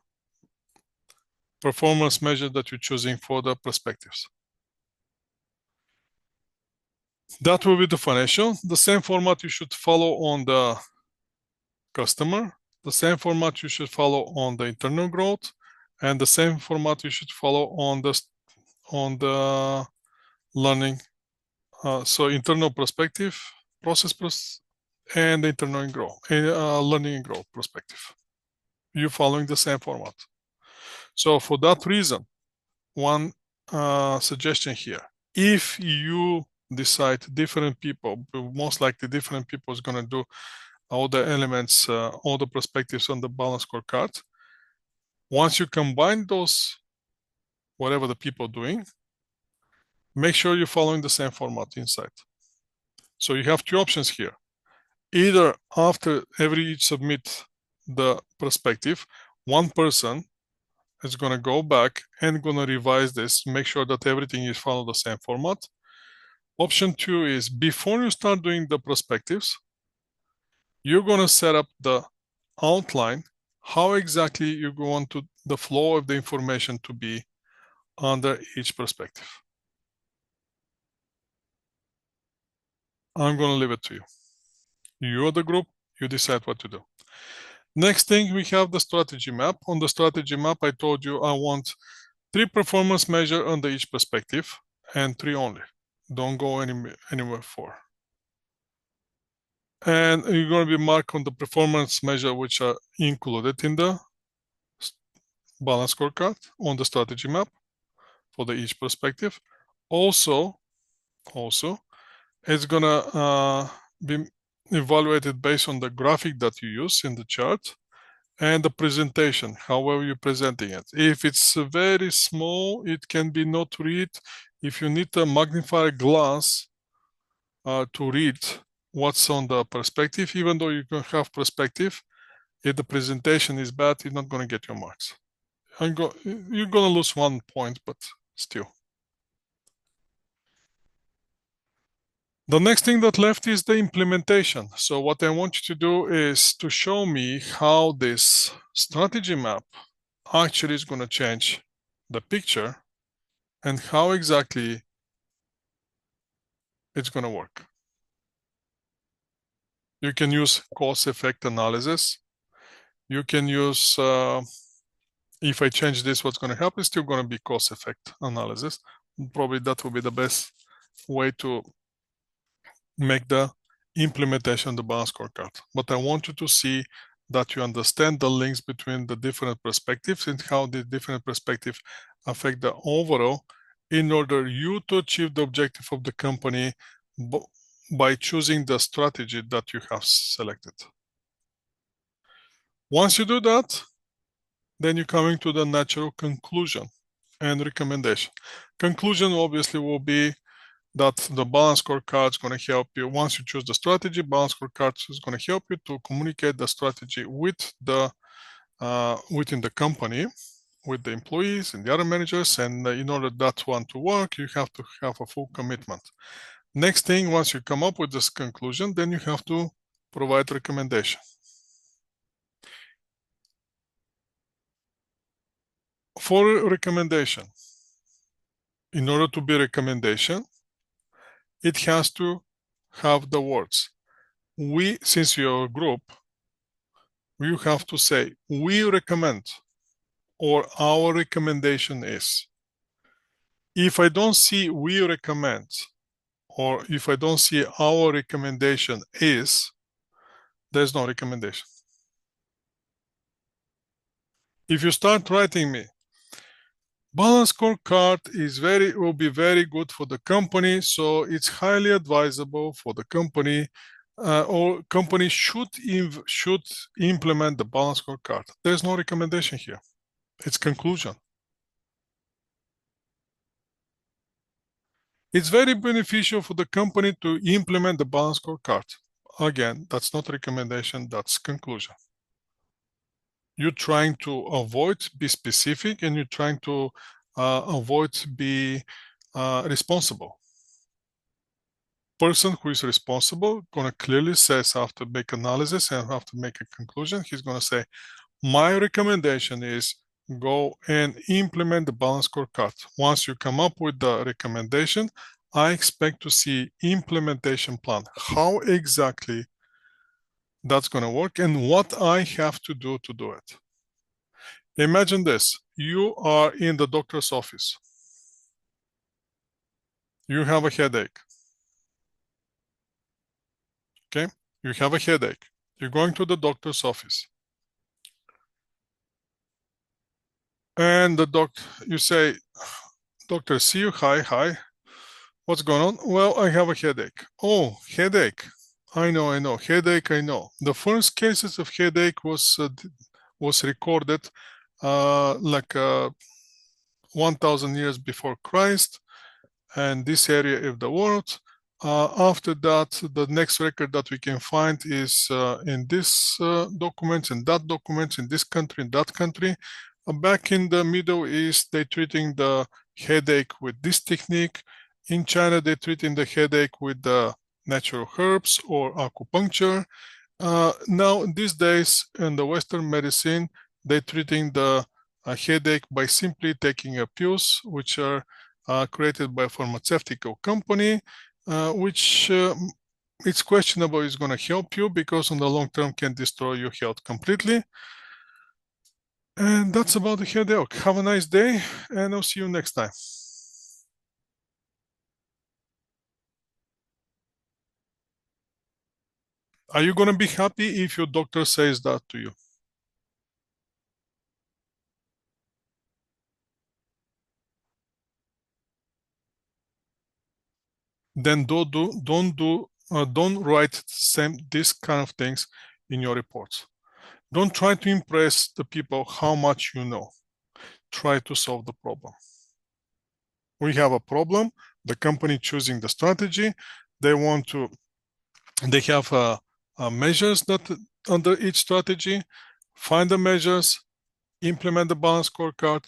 performance measure that you're choosing for the perspectives. That will be the financial. The same format you should follow on the customer. The same format you should follow on the internal growth, and the same format you should follow on the learning. So internal perspective, and the internal and growth, learning and growth perspective. You're following the same format. So for that reason, one suggestion here: if you decide different people, most likely different people is going to do all the elements, all the perspectives on the balance scorecard. Once you combine those, whatever the people are doing, make sure you're following the same format inside. So you have two options here. Either after each submit the perspective, one person is going to go back and going to revise this, make sure that everything is follow the same format. Option two is, before you start doing the perspectives, you're going to set up the outline, how exactly you want the flow of the information to be under each perspective. I'm going to leave it to you. You're the group, you decide what to do. Next thing, we have the strategy map. On the strategy map, I told you I want 3 performance measures under each perspective, and 3 only. Don't go anywhere 4. And you're going to be marked on the performance measure which are included in the balance scorecard on the strategy map for each perspective. Also, it's going to be evaluated based on the graphic that you use in the chart and the presentation, however you're presenting it. If it's very small, it can be not read. If you need a magnifier glass to read what's on the perspective, even though you can have perspective, if the presentation is bad, you're not going to get your marks. You're going to lose 1 point, but still. The next thing that left is the implementation. So what I want you to do is to show me how this strategy map actually is going to change the picture and how exactly it's going to work. You can use cause-effect analysis. You can use, if I change this, what's going to happen is still going to be cause-effect analysis. Probably that will be the best way to make the implementation of the balance scorecard. But I want you to see that you understand the links between the different perspectives and how the different perspectives affect the overall in order you to achieve the objective of the company by choosing the strategy that you have selected. Once you do that, then you're coming to the natural conclusion and recommendation. Conclusion obviously will be that the balance scorecard is going to help you. Once you choose the strategy, balance scorecard is going to help you to communicate the strategy with the within the company, with the employees and the other managers. And in order that one to work, you have to have a full commitment. Next thing, once you come up with this conclusion, then you have to provide recommendation. For recommendation, in order to be recommendation, it has to have the words. We, since you're a group, you have to say, we recommend, or our recommendation is. If I don't see we recommend, or if I don't see our recommendation is, there's no recommendation. If you start writing me, balance scorecard will be very good for the company, so it's highly advisable for the company, or company should implement the balance scorecard. There's no recommendation here. It's conclusion. It's very beneficial for the company to implement the balance scorecard. Again, that's not recommendation, that's conclusion. You're trying to avoid be specific, and you're trying to avoid be responsible. Person who is responsible gonna clearly says after make analysis and after make a conclusion, he's gonna say, my recommendation is go and implement the balance scorecard. Once you come up with the recommendation, I expect to see implementation plan. How exactly that's going to work and what I have to do it. Imagine this. You are in the doctor's office. You have a headache. Okay? You have a headache. You're going to the doctor's office. And you say, doctor, see you, hi. What's going on? Well, I have a headache. Oh, headache. I know. Headache, I know. The first cases of headache was recorded like 1,000 years before Christ, and this area of the world. After that, the next record that we can find is in this document, in that document, in this country, in that country. Back in the Middle East, they're treating the headache with this technique. In China, they're treating the headache with the natural herbs or acupuncture. Now, these days, in the Western medicine, they're treating the headache by simply taking pills, which are created by a pharmaceutical company, which it's questionable is going to help you because on the long term can destroy your health completely. And that's about the headache. Have a nice day, and I'll see you next time. Are you going to be happy if your doctor says that to you? Then don't write this kind of things in your reports. Don't try to impress the people how much you know. Try to solve the problem. We have a problem. The company choosing the strategy. They have measures that under each strategy. Find the measures, implement the balance scorecard,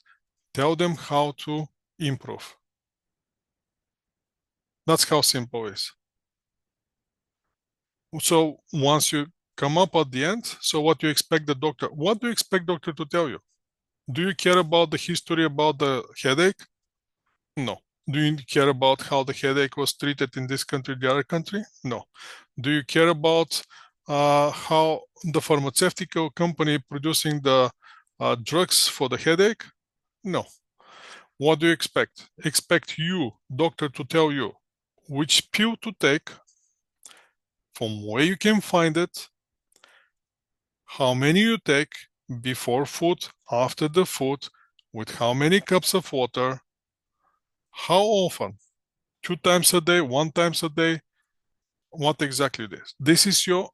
tell them how to improve. That's how simple it is. So once you come up at the end, so what do you expect the doctor? What do you expect doctor to tell you? Do you care about the history about the headache? No. Do you care about how the headache was treated in this country, the other country? No. Do you care about how the pharmaceutical company producing the drugs for the headache? No. What do you expect? Expect you, doctor, to tell you which pill to take, from where you can find it, how many you take before food, after the food, with how many cups of water, how often, 2 times a day, 1 times a day, what exactly it is. This is your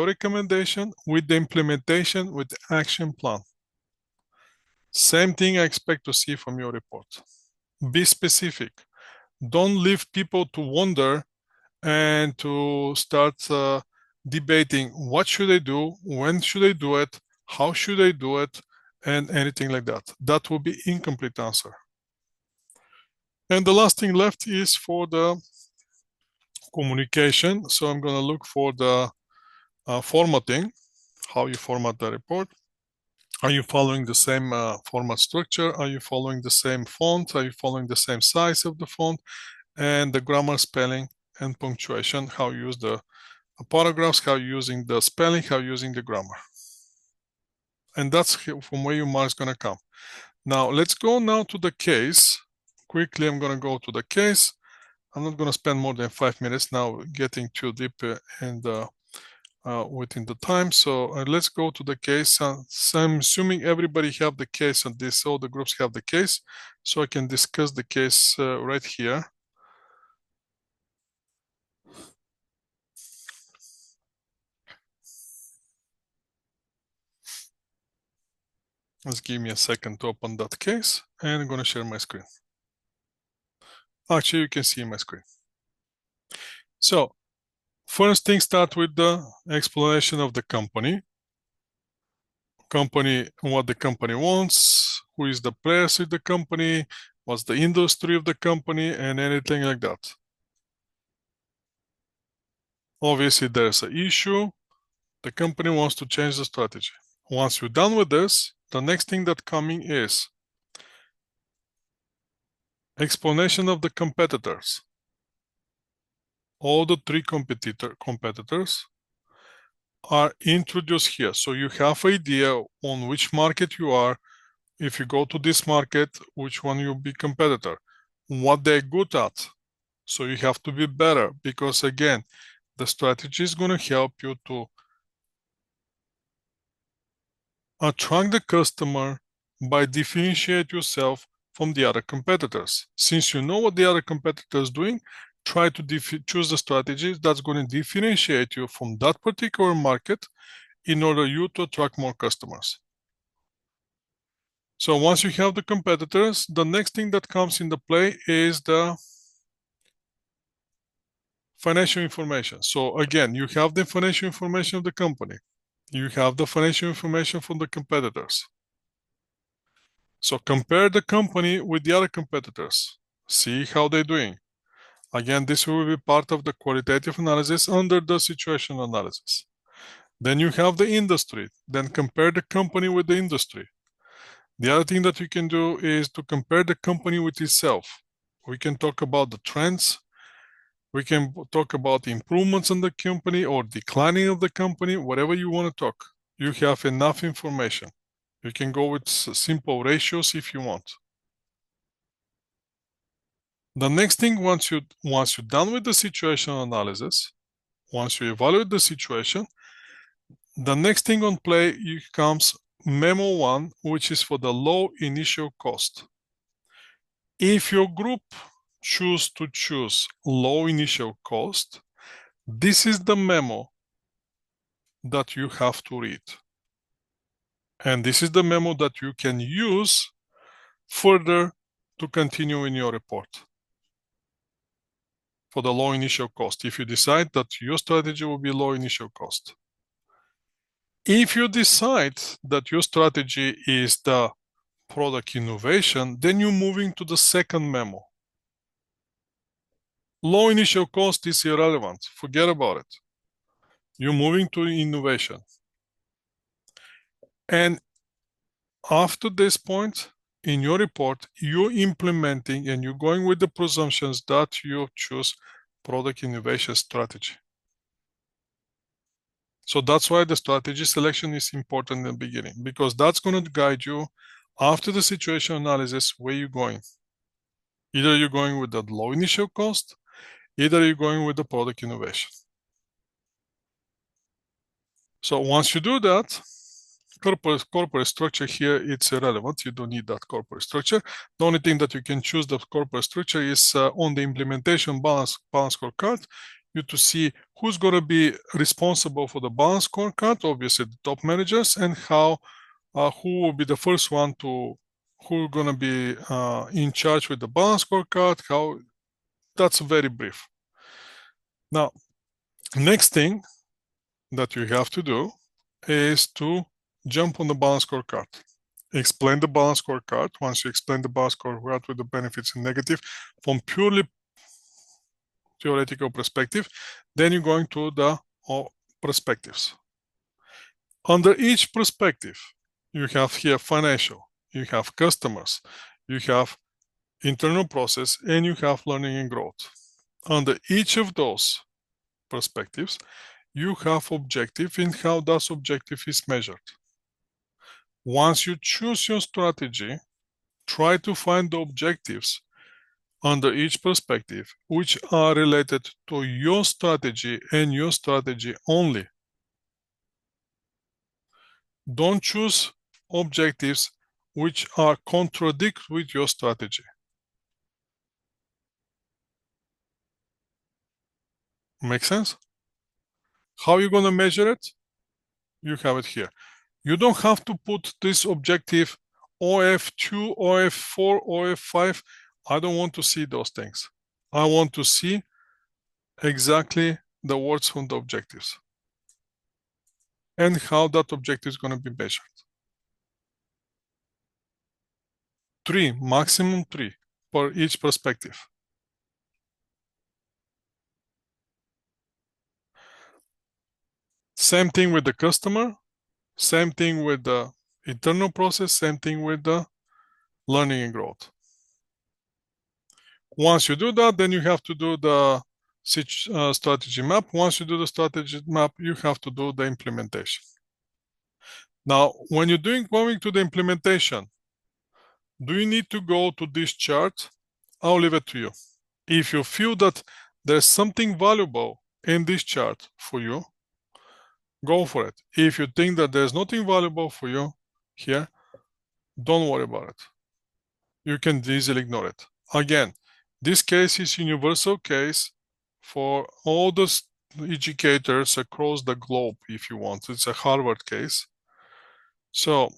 recommendation with the implementation with the action plan. Same thing I expect to see from your report. Be specific. Don't leave people to wonder and to start debating what should I do, when should I do it, how should I do it, and anything like that. That will be incomplete answer. And the last thing left is for the communication. So I'm going to look for the formatting, how you format the report. Are you following the same format structure? Are you following the same font? Are you following the same size of the font? And the grammar, spelling, and punctuation, how you use the paragraphs, how you're using the spelling, how you're using the grammar. And that's from where your mark's going to come. Now, let's go now to the case. Quickly, I'm going to go to the case. I'm not going to spend more than 5 minutes now getting too deep and within the time. So let's go to the case. So I'm assuming everybody have the case on this. All the groups have the case. So I can discuss the case right here. Let's give me a second to open that case, and I'm going to share my screen. Actually, you can see my screen. So first thing, start with the explanation of the company. What the company wants, who is the players of the company, what's the industry of the company, and anything like that. Obviously, there's an issue. The company wants to change the strategy. Once you're done with this, the next thing that coming is explanation of the competitors. All the 3 competitors are introduced here. So you have idea on which market you are. If you go to this market, which one you'll be competitor, what they're good at. So you have to be better, because again, the strategy is going to help you to attract the customer by differentiate yourself from the other competitors. Since you know what the other competitors doing, try to choose the strategy that's going to differentiate you from that particular market in order you to attract more customers. So once you have the competitors, the next thing that comes into play is the financial information. So again, you have the financial information of the company. You have the financial information from the competitors. So compare the company with the other competitors. See how they're doing. Again, this will be part of the qualitative analysis under the situational analysis. Then you have the industry. Then compare the company with the industry. The other thing that you can do is to compare the company with itself. We can talk about the trends. We can talk about improvements in the company or declining of the company, whatever you want to talk. You have enough information. You can go with simple ratios if you want. The next thing, once you're done with the situational analysis, once you evaluate the situation, the next thing on play comes memo 1, which is for the low initial cost. If your group choose low initial cost, this is the memo that you have to read. And this is the memo that you can use further to continue in your report for the low initial cost, if you decide that your strategy will be low initial cost. If you decide that your strategy is the product innovation, then you're moving to the second memo. Low initial cost is irrelevant. Forget about it. You're moving to innovation. And after this point in your report, you're implementing and you're going with the presumptions that you choose product innovation strategy. So that's why the strategy selection is important in the beginning, because that's going to guide you after the situation analysis where you're going. Either you're going with the low initial cost, Either you're going with the product innovation. So once you do that, corporate structure here, it's irrelevant. You don't need that corporate structure. The only thing that you can choose the corporate structure is on the implementation balance scorecard, you to see who's going to be responsible for the balance scorecard, obviously the top managers, and how who will be the first one to who going to be in charge with the balance scorecard. How that's very brief. Now, next thing that you have to do is to jump on the balance scorecard. Explain the balance scorecard. Once you explain the balance scorecard with the benefits and negative from purely theoretical perspective, then you're going to the perspectives. Under each perspective, you have here financial, you have customers, you have internal process, and you have learning and growth. Under each of those perspectives, you have objective and how that objective is measured. Once you choose your strategy, try to find the objectives under each perspective which are related to your strategy and your strategy only. Don't choose objectives which are contradict with your strategy. Make sense? How are you going to measure it? You have it here. You don't have to put this objective OF2, OF4, OF5. I don't want to see those things. I want to see exactly the words from the objectives and how that objective is going to be measured. 3, maximum 3 for each perspective. Same thing with the customer, same thing with the internal process, same thing with the learning and growth. Once you do that, then you have to do the strategy map. Once you do the strategy map, you have to do the implementation. Now, when you're going to the implementation, do you need to go to this chart? I'll leave it to you. If you feel that there's something valuable in this chart for you, go for it. If you think that there's nothing valuable for you here, don't worry about it. You can easily ignore it. Again, this case is universal case for all the educators across the globe, if you want. It's a Harvard case. So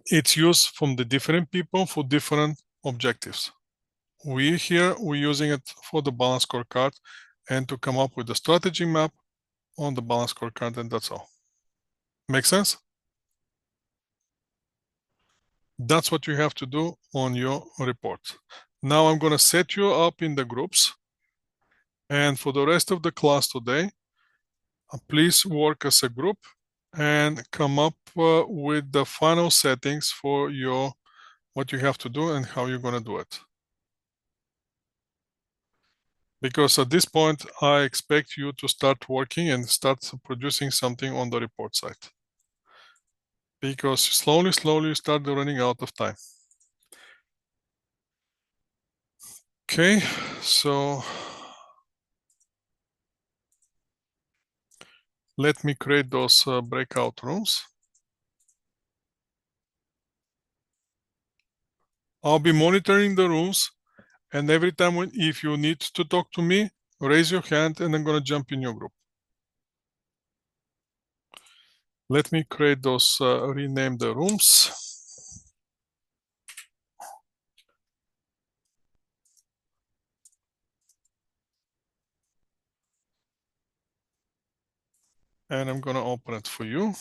it's used from the different people for different objectives. We're using it for the balance scorecard and to come up with the strategy map on the balance scorecard, and that's all. Make sense? That's what you have to do on your report. Now I'm going to set you up in the groups. And for the rest of the class today, please work as a group and come up with the final settings for what you have to do and how you're going to do it. Because at this point, I expect you to start working and start producing something on the report side. Because slowly, you start running out of time. Okay, so let me create those breakout rooms. I'll be monitoring the rooms, and every time if you need to talk to me, raise your hand and I'm going to jump in your group. Let me create those, rename the rooms. And I'm going to open it for you.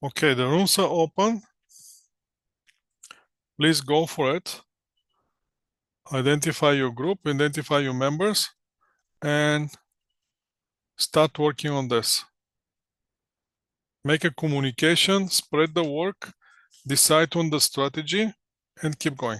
Okay, the rooms are open. Please go for it. Identify your group, identify your members, and start working on this. Make a communication, spread the work, decide on the strategy, and keep going.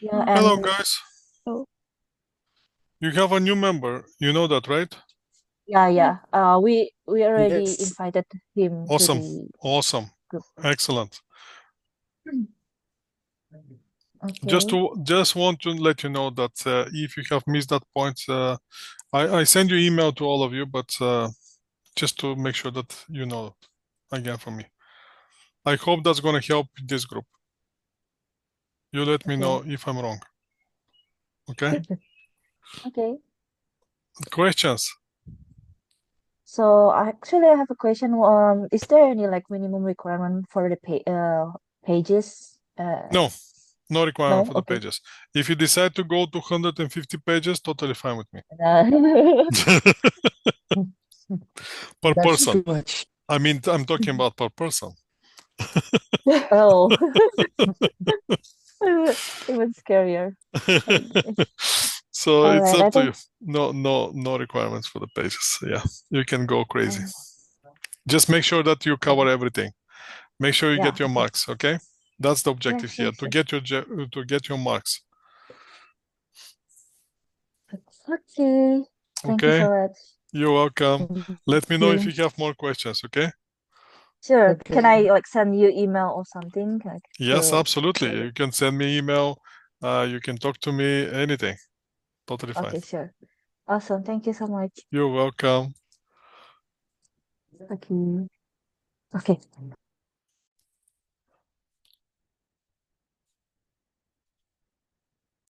Yeah, Hello, and guys. oh, You have a new member. You know that, right? yeah. We already Yes. invited him to Awesome. the Awesome. group. Excellent. Okay. Just want to let you know that if you have missed that point, I send you email to all of you, but just to make sure that you know again from me. I hope that's going to help this group. You let me Okay. know if I'm wrong. Okay? Okay. Questions? So actually, I have a question. Is there any like minimum requirement for the pages? No, no requirement No. for the Okay. pages. If you decide to go to 150 pages, totally fine with me. Per That's person. too much. I mean, I'm talking about per person. Oh, even scarier. Okay. So All it's right. I up to think. you. No requirements for the pages. Yeah, you can go crazy. Just make sure that you cover everything. Make sure you Yeah. get your Okay. marks. Okay, that's the Yeah. objective Sure. here, to Sure. get your marks. Okay. Thank you Okay, so much. you're welcome. Thank Let me know if you. you have more questions. Okay. Sure. Can I Okay. like send you email or something like Yes, to absolutely. like? You can send me email. You can talk to me. Anything. Totally fine. Okay. Sure. Awesome. Thank you so much. You're welcome. Okay. Okay.